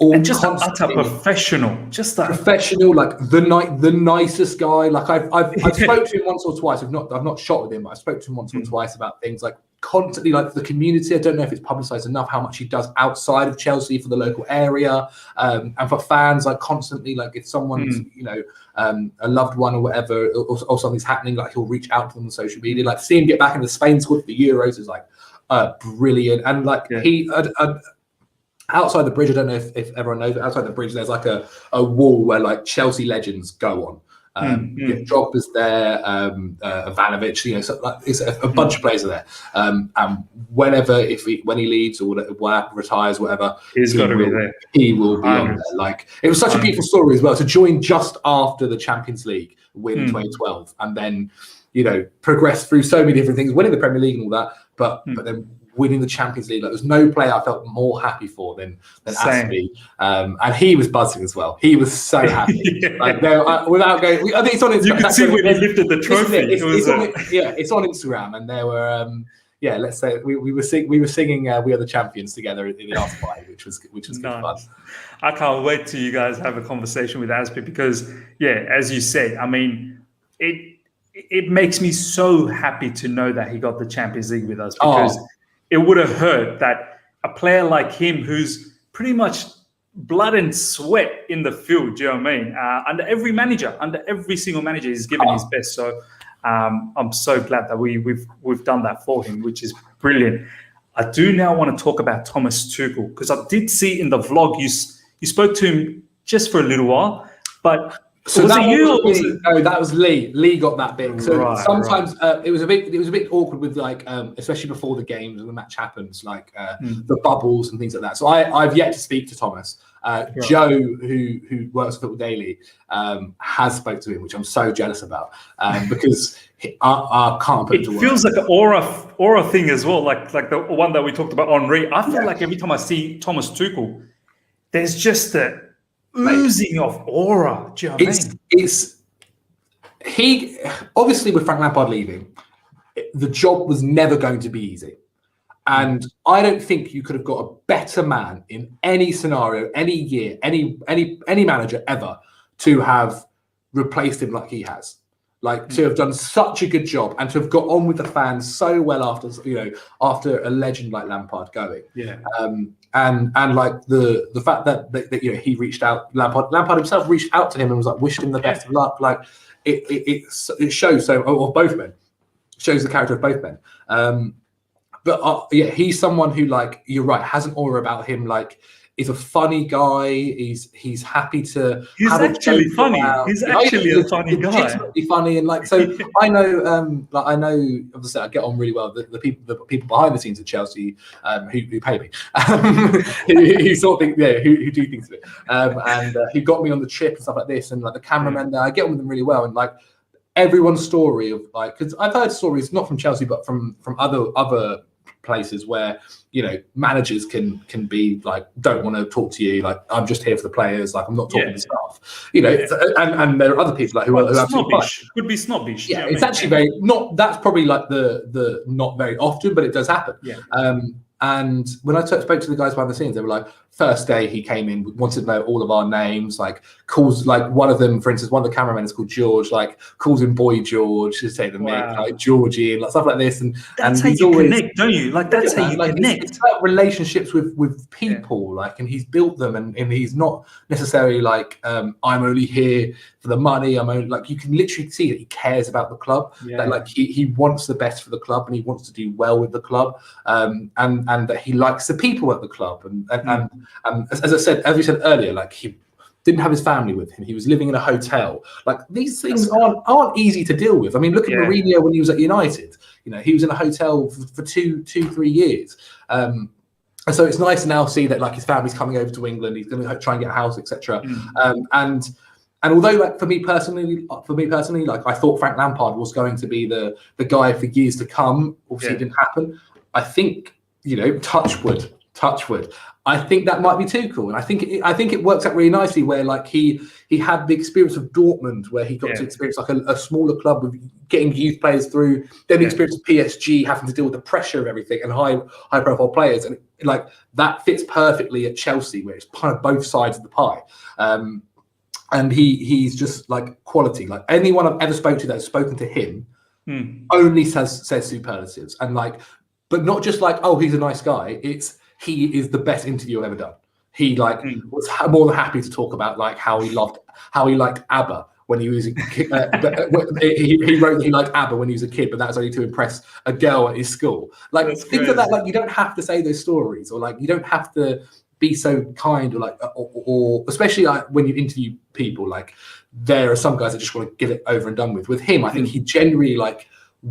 and just an utter professional, professional, like the nicest guy. Like I've spoke to him once or twice. I've not shot with him, but I spoke to him once or twice about things like constantly, like the community. I don't know if it's publicized enough how much he does outside of Chelsea for the local area, and for fans, like constantly, like if someone's a loved one or whatever, or something's happening, like he'll reach out to them on social media. Like seeing him get back in the Spain squad for the Euros is like brilliant. And like he outside the bridge, I don't know if everyone knows, but outside the bridge there's like a wall where like Chelsea legends go on. Drogba's there, Ivanovic, you know, so like, it's a bunch of players are there. And whenever, when he leaves or whatever, retires, whatever, he's got to be there. He will be on there. Like, it was such a beautiful story as well to join just after the Champions League win in 2012, and then, you know, progress through so many different things, winning the Premier League and all that, but then winning the Champions League. Like, there's no player I felt more happy for than Azpi. And he was buzzing as well. He was so happy. Like, no, without going, I think it's on Instagram. You could see when he lifted the trophy. It's on Instagram, and there were let's say we were singing "We Are the Champions" together in the after party, which was good fun. I can't wait till you guys have a conversation with Azpi, because as you said, I mean, it makes me so happy to know that he got the Champions League with us, because it would have hurt that a player like him, who's pretty much blood and sweat in the field, do you know what I mean? Under every single manager, he's given his best. So I'm so glad that we've done that for him, which is brilliant. I do now want to talk about Thomas Tuchel, because I did see in the vlog you spoke to him just for a little while, but. So was it you? Or was it... No, that was Lee. Lee got that bit. So sometimes it was a bit awkward with, like, especially before the games and the match happens, like the bubbles and things like that. So I've yet to speak to Thomas. Joe, who works at Football Daily, has spoke to him, which I'm so jealous about, because I can't put it to work. It feels like an aura thing as well, like the one that we talked about, Henri. I feel like every time I see Thomas Tuchel, there's just a oozing of aura. Do you know what I mean? He obviously, with Frank Lampard leaving, the job was never going to be easy, and I don't think you could have got a better man in any scenario, any year, any manager ever to have replaced him like he has. Like, to have done such a good job and to have got on with the fans so well after a legend like Lampard going. And like the fact that you know, he reached out, Lampard himself reached out to him and was like, wished him the best of luck. Like, it shows of both men, shows the character of both men. But he's someone who, like, you're right, has an aura about him. Like, is a funny guy. He's happy to. He's actually funny. He's actually a funny guy. Legitimately funny, and like, so I know, obviously I get on really well. The people behind the scenes at Chelsea, who pay me, who sort of think, who do things of it, and who got me on the trip and stuff like this, and like the cameramen there, I get on with them really well, and like everyone's story of, like, because I've heard stories not from Chelsea but from other places where, you know, managers can be like, don't want to talk to you, like, I'm just here for the players, like, I'm not talking to staff, you know. And there are other people like who are snobbish. Could be snobbish. Yeah, it's actually very not. That's probably like the not very often, but it does happen. And when I spoke to the guys behind the scenes, they were like, first day he came in, wanted to know all of our names, like calls, like one of them, for instance, one of the cameramen is called George, like calls him Boy George to say the nick, like Georgie and like stuff like this. And that's how you connect, don't you? Like, that's how you connect. It's about relationships with people, like, and he's built them, and he's not necessarily like, I'm only here for the money. I'm only, like, you can literally see that he cares about the club, that like he wants the best for the club and he wants to do well with the club, and that he likes the people at the club, and as we said earlier, like, he didn't have his family with him. He was living in a hotel. Like, these things aren't easy to deal with. I mean, look at Mourinho when he was at United. You know, he was in a hotel for 3 years. And so it's nice to now see that, like, his family's coming over to England. He's going to try and get a house, etc. And although, like, for me personally, like, I thought Frank Lampard was going to be the guy for years to come. Obviously, it didn't happen. I think, you know, touch wood. I think that might be Tuchel, and I think it works out really nicely. Where, like, he had the experience of Dortmund, where he got to experience like a smaller club with getting youth players through. Then the experience of PSG, having to deal with the pressure of everything and high profile players, and like that fits perfectly at Chelsea, where it's kind of both sides of the pie. And he's just like quality. Like, anyone I've ever spoken to that's spoken to him only says superlatives, and like, but not just like, oh, he's a nice guy. He is the best interview I've ever done. He was more than happy to talk about like how he liked ABBA when he was a kid. He wrote that he liked ABBA when he was a kid, but that was only to impress a girl at his school. Like, things like that. Like, you don't have to say those stories, or like, you don't have to be so kind, or like, or especially like when you interview people, like there are some guys that just want to get it over and done with. With him, I think he genuinely like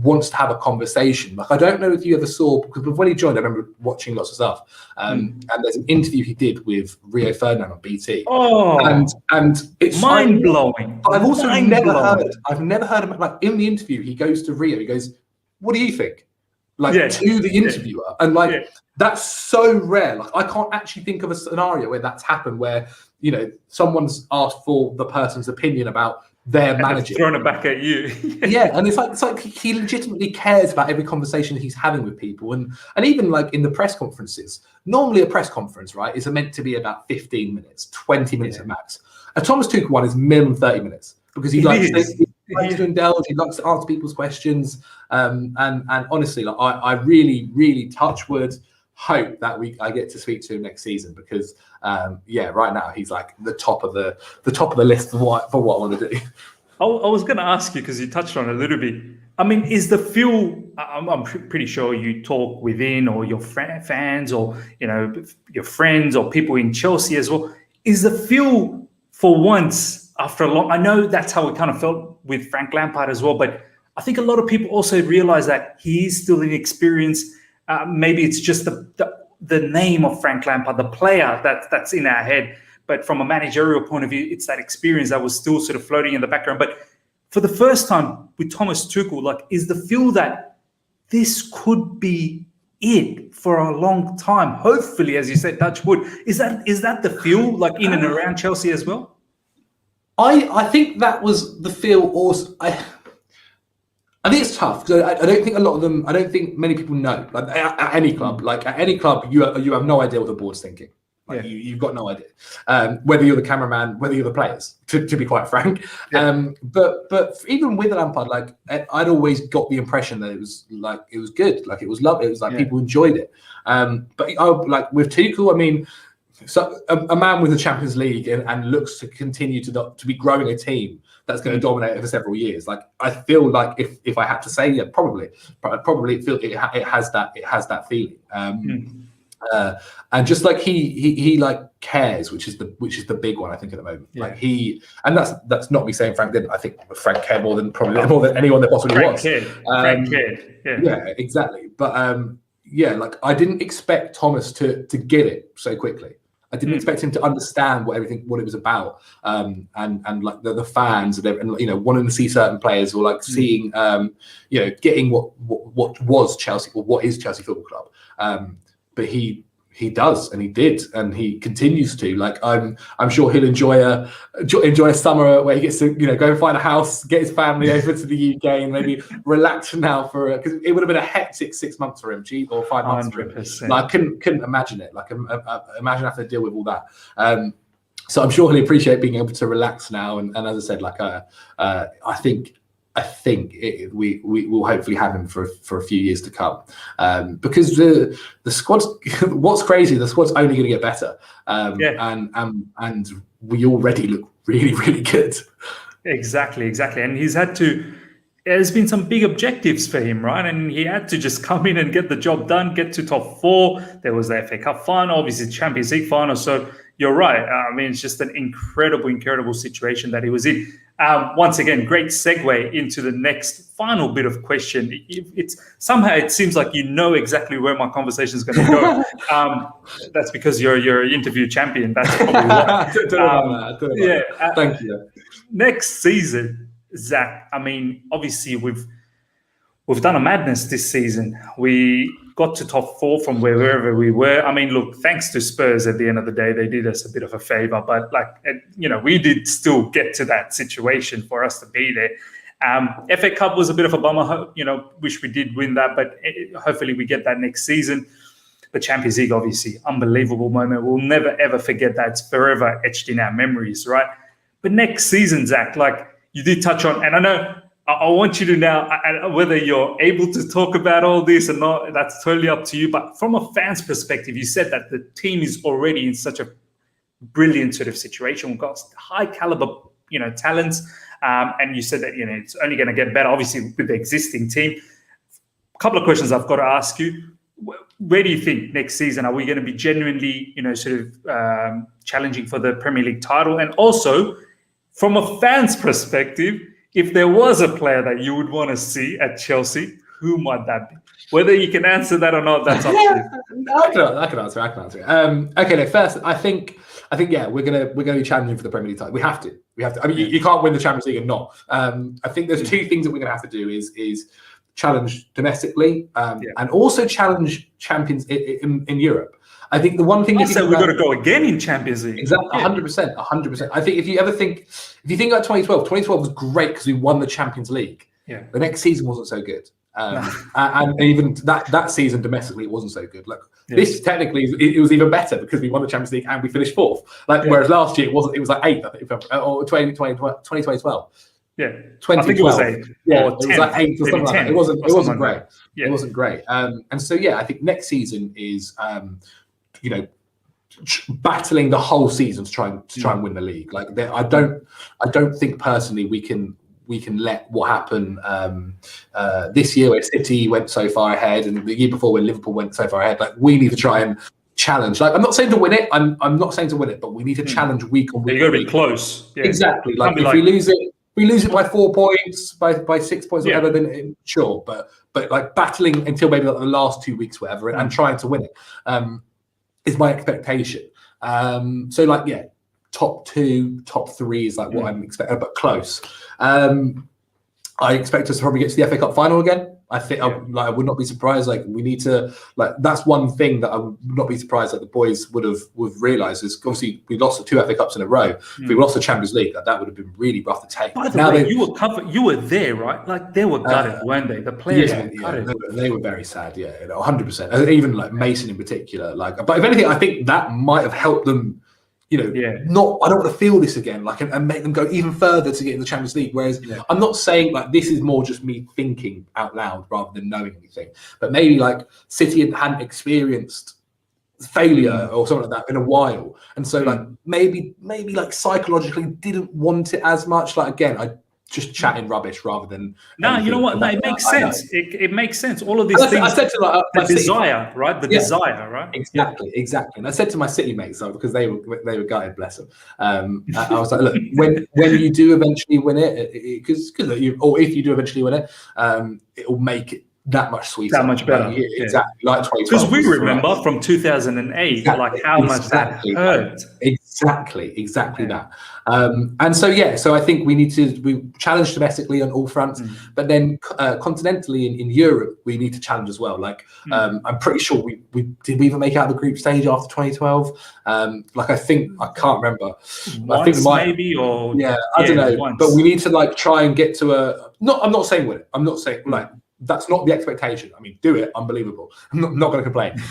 wants to have a conversation. Like, I don't know if you ever saw, because when he joined, I remember watching lots of stuff. And there's an interview he did with Rio Ferdinand on BT. And it's mind blowing. I've also never heard him, like, in the interview, he goes to Rio, he goes, "What do you think?" Like, to the interviewer. And like, that's so rare. Like, I can't actually think of a scenario where that's happened, where, you know, someone's asked for the person's opinion about their manager, throwing it back at you. And it's like he legitimately cares about every conversation he's having with people, and even like in the press conferences. Normally, a press conference, right, is meant to be about 15 minutes, 20 minutes at max. A Thomas Tuchel one is minimum 30 minutes, because he likes to indulge, he likes to answer people's questions, and honestly, like, I really, really, touch wood, hope that I get to speak to him next season, because right now he's like the top of the list for what I want to do. I was going to ask you, because you touched on it a little bit. I mean, is the feel? I'm pretty sure you talk within, or your fans, or, you know, your friends or people in Chelsea as well. Is the feel for once after a long? I know that's how it kind of felt with Frank Lampard as well, but I think a lot of people also realize that he is still inexperienced. Maybe it's just the name of Frank Lampard, the player that's in our head. But from a managerial point of view, it's that experience that was still sort of floating in the background. But for the first time with Thomas Tuchel, like, is the feel that this could be it for a long time? Hopefully, as you said, touch wood. Is that the feel, like, in and around Chelsea as well? I think that was the feel also. I think it's tough, because I don't think a lot of them. I don't think many people know. Like, at any club, you have no idea what the board's thinking. Like, you've got no idea, whether you're the cameraman, whether you're the players. To be quite frank, but even with Lampard, like, I'd always got the impression that it was good, like it was lovely. It was like people enjoyed it. But like with Tuchel, I mean, so a man with the Champions League and looks to continue to be growing a team that's going to dominate for several years. Like, I feel like if I had to say, probably it has that feeling. And just like he like cares, which is the big one, I think, at the moment. Like, and that's not me saying Frank didn't. I think Frank cared more than anyone there possibly was. Frank cared. Yeah, exactly. But like, I didn't expect Thomas to get it so quickly. I didn't expect him to understand what it was about, and like the fans and you know, wanting to see certain players, or like seeing you know, getting what was Chelsea, or what is Chelsea Football Club. But he does, and he did, and he continues to. Like, I'm sure he'll enjoy a summer where he gets to, you know, go and find a house, get his family over to the UK, and maybe relax now because it would have been a hectic 6 months for him, or 5 months 100%. For him. Like, I couldn't imagine it. Like, imagine having to deal with all that. So I'm sure he'll appreciate being able to relax now. And as I said, like, I think we will hopefully have him for a few years to come, because the squad's what's crazy. The squad's only going to get better, and we already look really, really good. Exactly, and there's been some big objectives for him, right? And he had to just come in and get the job done, get to top 4. There was the FA Cup final, obviously Champions League final. So you're right. I mean, it's just an incredible situation that he was in. Once again, great segue into the next final bit of question. It's somehow it seems like you know exactly where my conversation is going to go. That's because you're an interview champion. That's probably why. Thank you. Next season, Zac, I mean, obviously we've done a madness this season. We got to top 4 from wherever we were. I mean, look, thanks to Spurs at the end of the day, they did us a bit of a favor, but like, you know, we did still get to that situation for us to be there. FA Cup was a bit of a bummer, you know, wish we did win that, but hopefully we get that next season. The Champions League, obviously, unbelievable moment. We'll never, ever forget that. It's forever etched in our memories, right? But next season, Zac, like you did touch on, and I know I want you to now, whether you're able to talk about all this or not, that's totally up to you. But from a fan's perspective, you said that the team is already in such a brilliant sort of situation. We've got high caliber, you know, talents. And you said that, you know, it's only going to get better, obviously, with the existing team. A couple of questions I've got to ask you. where do you think next season are we going to be genuinely, sort of challenging for the Premier League title? And also, from a fan's perspective, if there was a player that you would want to see at Chelsea, who might that be? Whether you can answer that or not, that's up to you. I can answer it. Okay, no, first, I think, yeah, we're gonna be challenging for the Premier League title. We have to. I mean, you can't win the Champions League and not. I think there's two things that we're gonna have to do is challenge domestically and also challenge champions in Europe. I think the one thing we've got to go again in Champions League. Exactly, 100%. I think if you think about 2012 was great because we won the Champions League. Yeah. The next season wasn't so good. And even that season domestically, it wasn't so good. This technically it was even better because we won the Champions League and we finished fourth. Whereas last year it was like 8th, I think, or 2012. Yeah, 2012. I think it was 8. Yeah, it was like 8 or something like that. It wasn't great. Yeah. It wasn't great. And so I think next season is battling the whole season to try and win the league. I don't think personally we can let what happened this year where City went so far ahead and the year before when Liverpool went so far ahead. We need to try and challenge. I'm not saying to win it. I'm not saying to win it, but we need to challenge week on week. You've got to be close. Yeah. Exactly. If we lose it by 4 points, by 6 points, whatever, then sure. But battling until maybe the last 2 weeks, whatever, and trying to win it is my expectation. Top 2, top 3 is what I'm expecting, but close. I expect us to probably get to the FA Cup final again. I think I would not be surprised. We need to that's one thing that I would not be surprised that the boys would have realised is obviously we lost the 2 FA Cups in a row. If we lost the Champions League, that would have been really rough to take. By the way, you were there, right? They were gutted, weren't they? The players were gutted. They were very sad. 100%. Even Mason in particular. But if anything, I think that might have helped them. I don't want to feel this again, and make them go even further to get in the Champions League. Whereas I'm not saying this is more just me thinking out loud rather than knowing anything. But maybe City hadn't experienced failure or something like that in a while, and so maybe psychologically didn't want it as much. Again, I just chatting rubbish rather than. No, you know what? No, it makes sense. It makes sense. All of these things. I said to the desire, right? The desire, right? Exactly. And I said to my City mates, because they were gutted, bless them. I was like, look, when you do eventually win it, because if you do eventually win it, it will make it that much sweeter, that much better. Exactly, like 2012. Because we remember from 2008, how much that hurt. Exactly that. And so I think we challenge domestically on all fronts, but then continentally in Europe, we need to challenge as well. I'm pretty sure did we even make it out of the group stage after 2012? I can't remember. Once, maybe, or I don't know. Once. But we need to try and get to I'm not saying win it. I'm not saying that's not the expectation. I mean, do it, unbelievable. I'm not going to complain.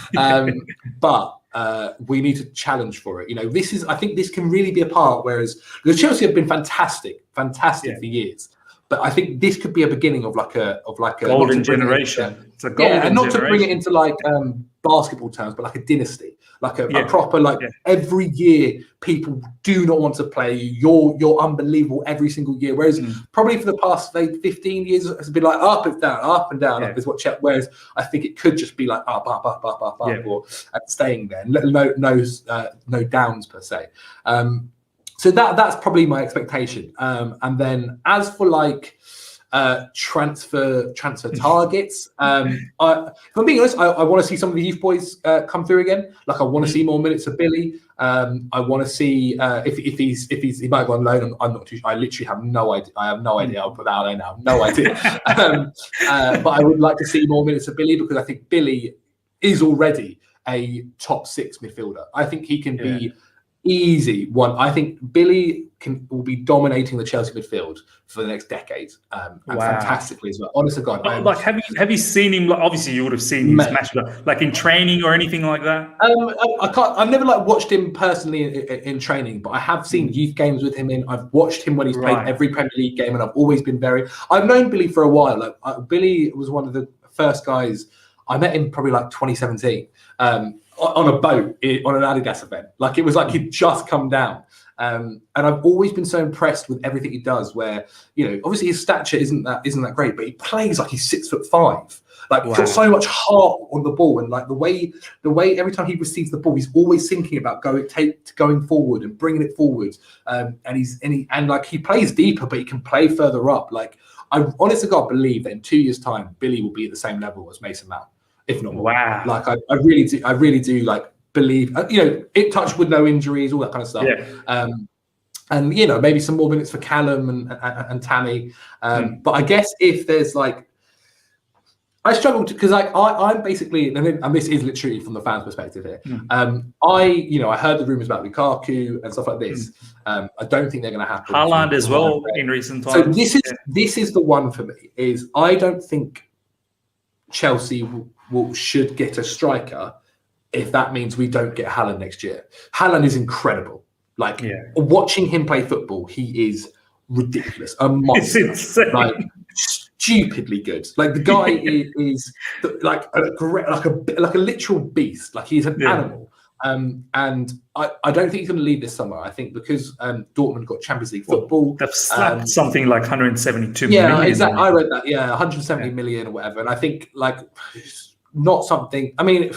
But we need to challenge for it. I think this can really be a part. Whereas the Chelsea have been fantastic for years. But I think this could be a beginning of a golden generation. It's a golden and not generation. To bring it into basketball terms, but a dynasty, a proper every year people do not want to play you. You're unbelievable every single year. Whereas probably for the past 15 years it's been up and down, up and down. Is what. Whereas I think it could just be up, or staying there. No downs per se. So that's probably my expectation. And then as for transfer targets, if I'm being honest, I want to see some of the youth boys come through again. I want to see more minutes of Billy. I want to see if he might go on loan. I'm not too sure. I literally have no idea. I have no idea. I'll put that out there now. No idea. But I would like to see more minutes of Billy because I think Billy is already a top 6 midfielder. I think he can be easy one. I think Billy will be dominating the Chelsea midfield for the next decade, and fantastically as well. Honest to God, have you seen him? Obviously, you would have seen him smash in training or anything like that. I've never watched him personally in training, but I have seen youth games with him in. I've watched him when he's played every Premier League game, and I've always been I've known Billy for a while. Billy was one of the first guys I met him probably 2017. On a boat on an Adidas event. It was he'd just come down. And I've always been so impressed with everything he does. Where obviously his stature isn't that great, but he plays like he's 6'5". Like he's got so much heart on the ball, and like the way every time he receives the ball, he's always thinking about going forward and bringing it forward. And he plays deeper, but he can play further up. Like I honestly God believe that in 2 years' time, Billy will be at the same level as Mason Mount, if not more. Wow. Like I really do like believe. It touched with no injuries, all that kind of stuff. Yeah. And maybe some more minutes for Callum and Tammy. But I guess if there's like. I struggle because I'm basically, and this is literally from the fans' perspective here. I heard the rumors about Lukaku and stuff like this. I don't think they're going to happen. Haaland as well in recent times. So this is the one for me. Is I don't think Chelsea should get a striker if that means we don't get Haaland next year. Haaland is incredible. Like watching him play football, he is ridiculous. A monster. It's insane. Like, stupidly good. Like the guy is like a literal beast. Like he's an animal. And I don't think he's going to leave this summer. I think because Dortmund got Champions League football. They've slapped something like 172 million. Yeah, exactly. I read that. Yeah, 170 million or whatever. And I think like not something. I mean.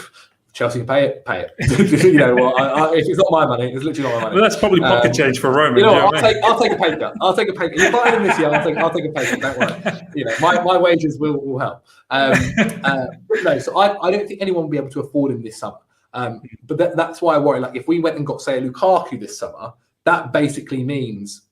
Chelsea can pay it. If it's not my money, it's literally not my money. Well, that's probably pocket change for Roman. I'll take a pay cut. I'll take a pay cut. If I him this year, I'll take a pay cut. Don't worry. My wages will help. No, so I don't think anyone will be able to afford him this summer. But that's why I worry. Like if we went and got say Lukaku this summer, that basically means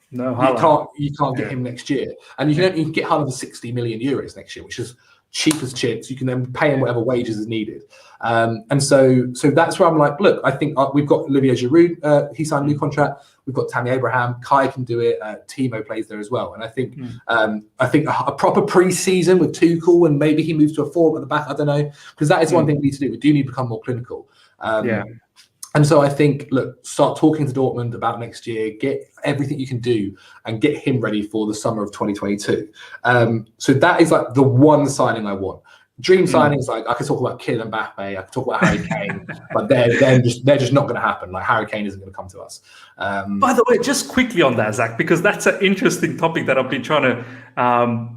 you can't get him next year, and you can get Haaland for 60 million euros next year, which is cheap as chips. You can then pay him whatever wages is needed. And so that's where I'm like, look, I think we've got Olivier Giroud. He signed a new contract. We've got Tammy Abraham. Kai can do it. Timo plays there as well. And I think a proper pre-season with Tuchel and maybe he moves to a 4 at the back. I don't know, because that is one thing we need to do. We do need to become more clinical. And so I think, look, start talking to Dortmund about next year, get everything you can do and get him ready for the summer of 2022. So that is like the one signing I want. Dream signings, like I could talk about Kylian Mbappe, I could talk about Harry Kane, but they're just not going to happen. Like Harry Kane isn't going to come to us. By the way, just quickly on that, Zach, because that's an interesting topic that I've been trying to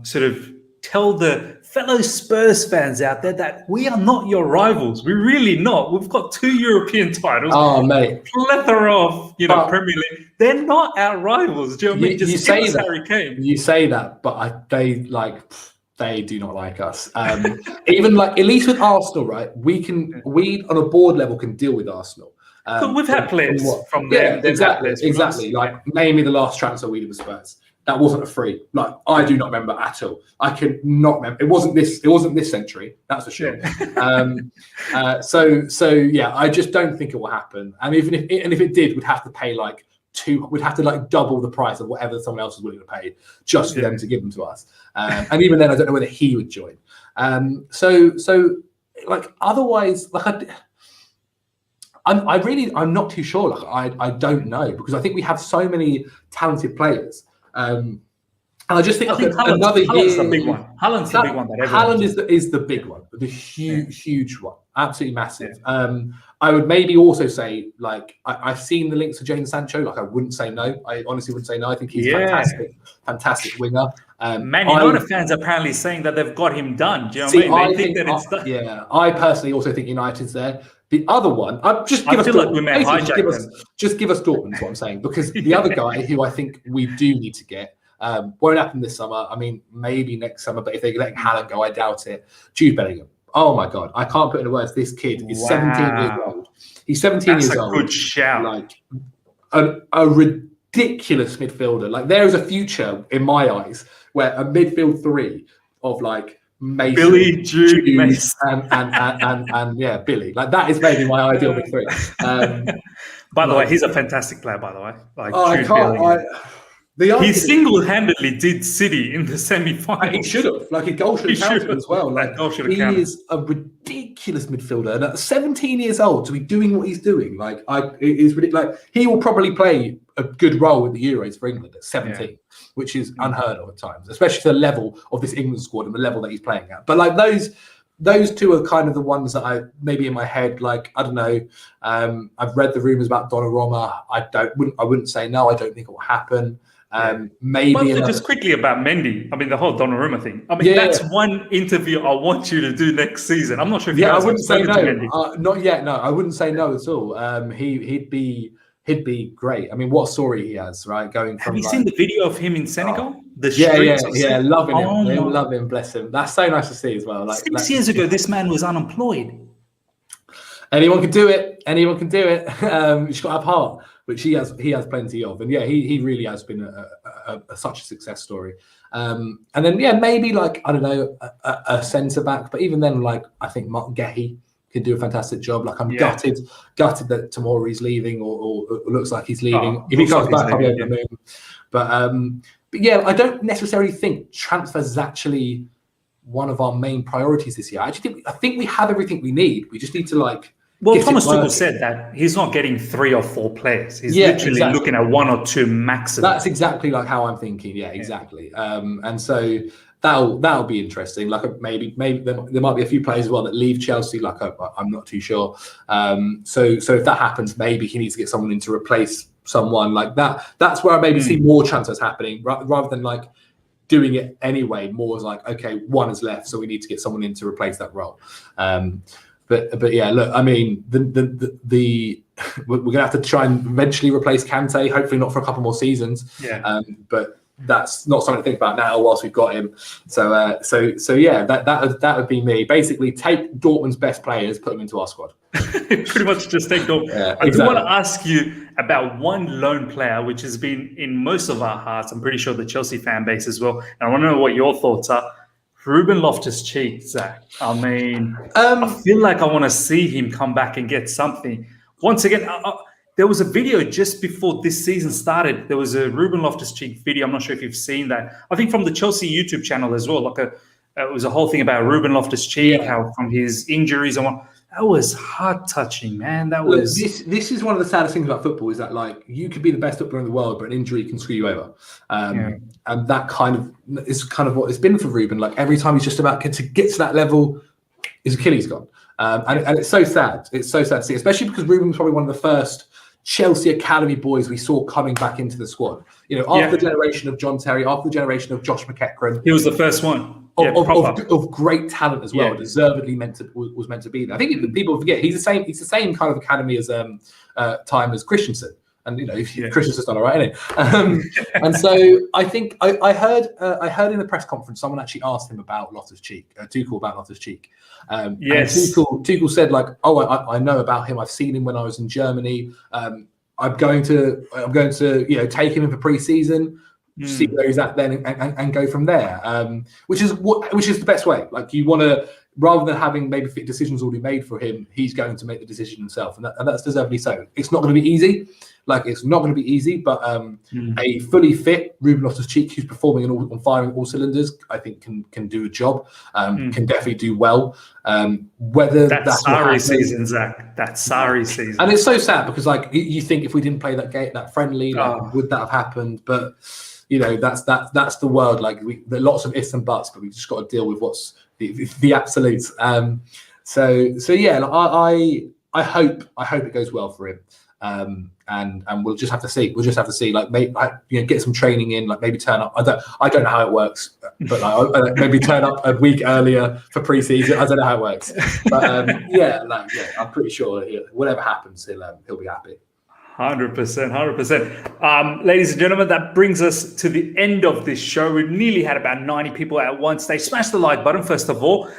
sort of tell the fellow Spurs fans out there that we are not your rivals. We're really not. We've got 2 European titles. Oh, mate. Plethora of, Premier League. They're not our rivals. Do you know what I mean? Just you say that. Harry Kane. You say that, but they do not like us. Even like, at least with Arsenal, right? We on a board level can deal with Arsenal. So we've had players from there. Yeah, exactly. Like, name me the last transfer we did with Spurs. That wasn't a free. Like, I do not remember at all. I can not remember. It wasn't this century. That's for sure. So yeah, I just don't think it will happen. And even if it did, we'd have to pay we'd have to double the price of whatever someone else was willing to pay just for them to give them to us. And even then, I don't know whether he would join. So like otherwise, like I'm not too sure. Like I don't know, because I think we have so many talented players. And I just think another year. Haaland's the big one. Haaland's the big one. Haaland is the big one, the huge one, absolutely massive. I would maybe also say, like, I've seen the links to Jadon Sancho. Like, I wouldn't say no. I honestly wouldn't say no. I think he's fantastic winger. Man United fans are apparently saying that they've got him done. Do you know what I mean? They think that it's done. Yeah, I personally also think United's there. The other one, just give us Dortmund, is what I'm saying, because the other guy who I think we do need to get won't happen this summer. I mean, maybe next summer, but if they're letting Haaland go, I doubt it. Jude Bellingham. Oh my God, I can't put into words. This kid is 17 years old. He's 17 years old. That's a good shout. Like a ridiculous midfielder. Like, there is a future in my eyes where a midfield three of like Mason, Billy, Jude, Mason. and yeah, Billy. Like, that is maybe my ideal big three. By the way, he's a fantastic player. By the way, like, he single-handedly did City in the semi-final. He should have. Like, his goal should have counted as well. Like, he is a ridiculous midfielder, and at 17 years old to be doing what he's doing, like, it is ridiculous. Like, he will probably play a good role in the Euros for England at 17, which is unheard of at times, especially to the level of this England squad and the level that he's playing at. But like, those those two are kind of the ones that I maybe in my head, like, I don't know. I've read the rumors about Donnarumma. I wouldn't say no. I don't think it will happen. Maybe just quickly about Mendy. I mean, the whole Donnarumma thing. I mean, that's one interview I want you to do next season. I'm not sure if you guys I wouldn't say have spoken to Mendy. not yet. No, I wouldn't say no at all. He'd be great. I mean, what story he has, right? Going from. Have you seen the video of him in Senegal? Loving him. They love him. Bless him. That's so nice to see as well. Like 6 years ago, this man was unemployed. Anyone can do it. Anyone can do it. You just got to have heart, which he has plenty of. And he really has been such a success story. And then maybe like, I don't know, a centre back, but even then, like, I think Martin Gehi can do a fantastic job. Like, I'm gutted that Tomori's leaving, or looks like he's leaving. If he comes back, I'll be over the moon. But yeah, I don't necessarily think transfers is actually one of our main priorities this year. I think we have everything we need. We just need to like. Well, Thomas Tuchel said that he's not getting 3 or 4 players. He's literally looking at 1 or 2 maximum. That's exactly like how I'm thinking. Yeah, exactly. And so that'll be interesting. Like maybe there might be a few players as well that leave Chelsea. Like I'm not too sure. So if that happens, maybe he needs to get someone in to replace someone like that. That's where I maybe see more transfers happening rather than like doing it anyway. More as like, okay, 1 is left, so we need to get someone in to replace that role. But yeah, look, I mean, we're gonna have to try and eventually replace Kante. Hopefully not for a couple more seasons. But that's not something to think about now whilst we've got him. So yeah, that would be me. Basically, take Dortmund's best players, put them into our squad. Pretty much just take Dortmund. I do want to ask you about one lone player, which has been in most of our hearts. I'm pretty sure the Chelsea fan base as well. And I want to know what your thoughts are. Ruben Loftus-Cheek, Zach. I mean, I feel like I want to see him come back and get something. Once again, there was a video just before this season started. There was a Ruben Loftus-Cheek video. I'm not sure if you've seen that. I think from the Chelsea YouTube channel as well. Like it was a whole thing about Ruben Loftus-Cheek, how from his injuries and what. That was heart-touching, man. This is one of the saddest things about football is that, like, you could be the best footballer in the world, but an injury can screw you over. And that is kind of what it's been for Ruben. Like, every time he's just about to get to that level, his Achilles gone. And it's so sad. It's so sad to see, especially because Ruben was probably one of the first Chelsea academy boys we saw coming back into the squad. You know, after the generation of John Terry, after the generation of Josh McEachran. He was the first one. Of great talent as well, deservedly was meant to be there. I think people forget he's the same kind of academy as time as Christensen, and you know Christensen's done all right, isn't it? And so I think I heard in the press conference someone actually asked him about Loftus-Cheek, Tuchel about Loftus-Cheek. And Tuchel said like, I know about him. I've seen him when I was in Germany. I'm going to take him in for pre-season. See where he's at then and go from there, which is the best way. Like, you want to, rather than having maybe decisions already made for him, he's going to make the decision himself, and that's deservedly so. It's not going to be easy. But a fully fit Ruben Loftus-Cheek who's performing on firing all cylinders, I think can do a job. Can definitely do well. Whether that's Sarri season, Zach. That's Sarri season, and it's so sad because like you think if we didn't play that friendly, would that have happened? But you know, that's the world. Like there are lots of ifs and buts, but we've just got to deal with what's the absolutes. So yeah, like, I hope it goes well for him. And we'll just have to see. Like, get some training in. Like, maybe turn up. I don't know how it works, but like, maybe turn up a week earlier for pre-season. I don't know how it works, but I'm pretty sure whatever happens, he'll be happy. 100%. Ladies and gentlemen, that brings us to the end of this show. We've nearly had about 90 people at one stage. Smash the like button, first of all.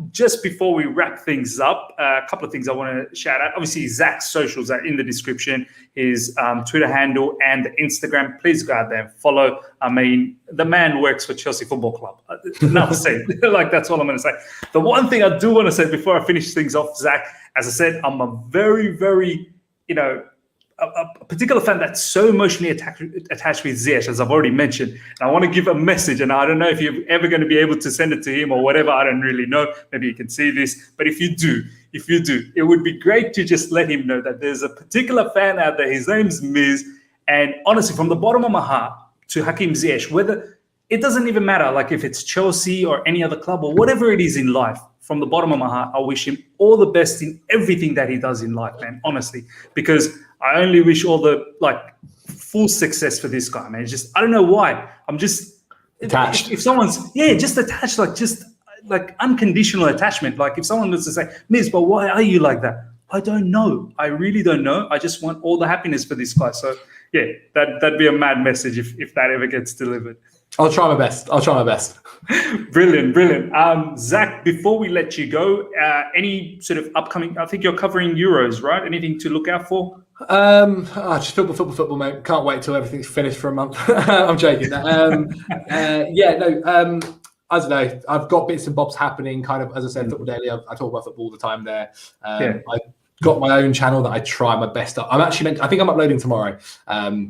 Just before we wrap things up, a couple of things I want to shout out. Obviously, Zach's socials are in the description, his Twitter handle and Instagram. Please go out there and follow. I mean, the man works for Chelsea Football Club. Enough said. Like, that's all I'm going to say. The one thing I do want to say before I finish things off, Zach, as I said, I'm a very, very, a particular fan that's so emotionally attached with Ziyech, as I've already mentioned. And I want to give a message, and I don't know if you're ever going to be able to send it to him or whatever. I don't really know. Maybe you can see this. But if you do, it would be great to just let him know that there's a particular fan out there. His name's Miz. And honestly, from the bottom of my heart, to Hakim Ziyech, whether it doesn't even matter, like if it's Chelsea or any other club or whatever it is in life, from the bottom of my heart, I wish him all the best in everything that he does in life, man, honestly, because I only wish all the full success for this guy, man. It's just, I don't know why. I'm just attached. If someone's just attached, like unconditional attachment. Like if someone was to say, Miz, but why are you like that? I don't know. I really don't know. I just want all the happiness for this guy. So yeah, that'd be a mad message if that ever gets delivered. I'll try my best. Brilliant. Zac, before we let you go, any sort of upcoming, I think you're covering Euros, right? Anything to look out for? Just football, mate. Can't wait till everything's finished for a month. I'm joking. I don't know. I've got bits and bobs happening, kind of, as I said, Football Daily. I talk about football all the time there. I got my own channel that I try my best at. I think I'm uploading tomorrow.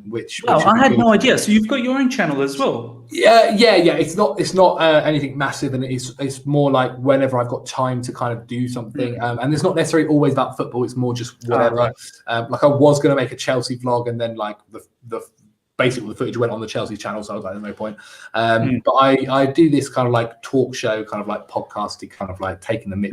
Which I had no idea. So you've got your own channel as well. Yeah. It's not anything massive, and it's more like whenever I've got time to kind of do something. And it's not necessarily always about football. It's more just whatever. Right. Like I was going to make a Chelsea vlog, and then like basically the footage went on the Chelsea channel, so I was like, there's no point. But I do this kind of like talk show, kind of like podcasting, kind of like taking the mick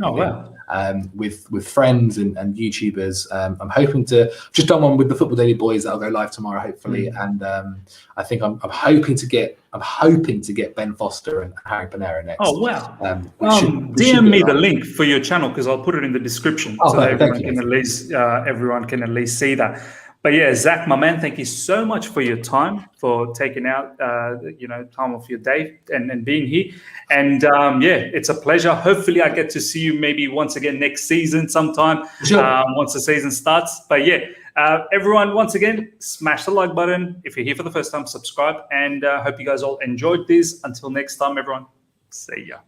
with friends and YouTubers. I'm hoping to just done one with the Football Daily Boys that'll go live tomorrow, hopefully. And I think I'm hoping to get Ben Foster and Harry Panera next. Oh wow! DM me the link for your channel because I'll put it in the description so that everyone can at least see that. But yeah, Zac, my man, thank you so much for your time, for taking out time off your day and being here. And it's a pleasure. Hopefully, I get to see you maybe once again next season sometime. Sure. Once the season starts. But yeah, everyone, once again, smash the like button. If you're here for the first time, subscribe. And hope you guys all enjoyed this. Until next time, everyone. See ya.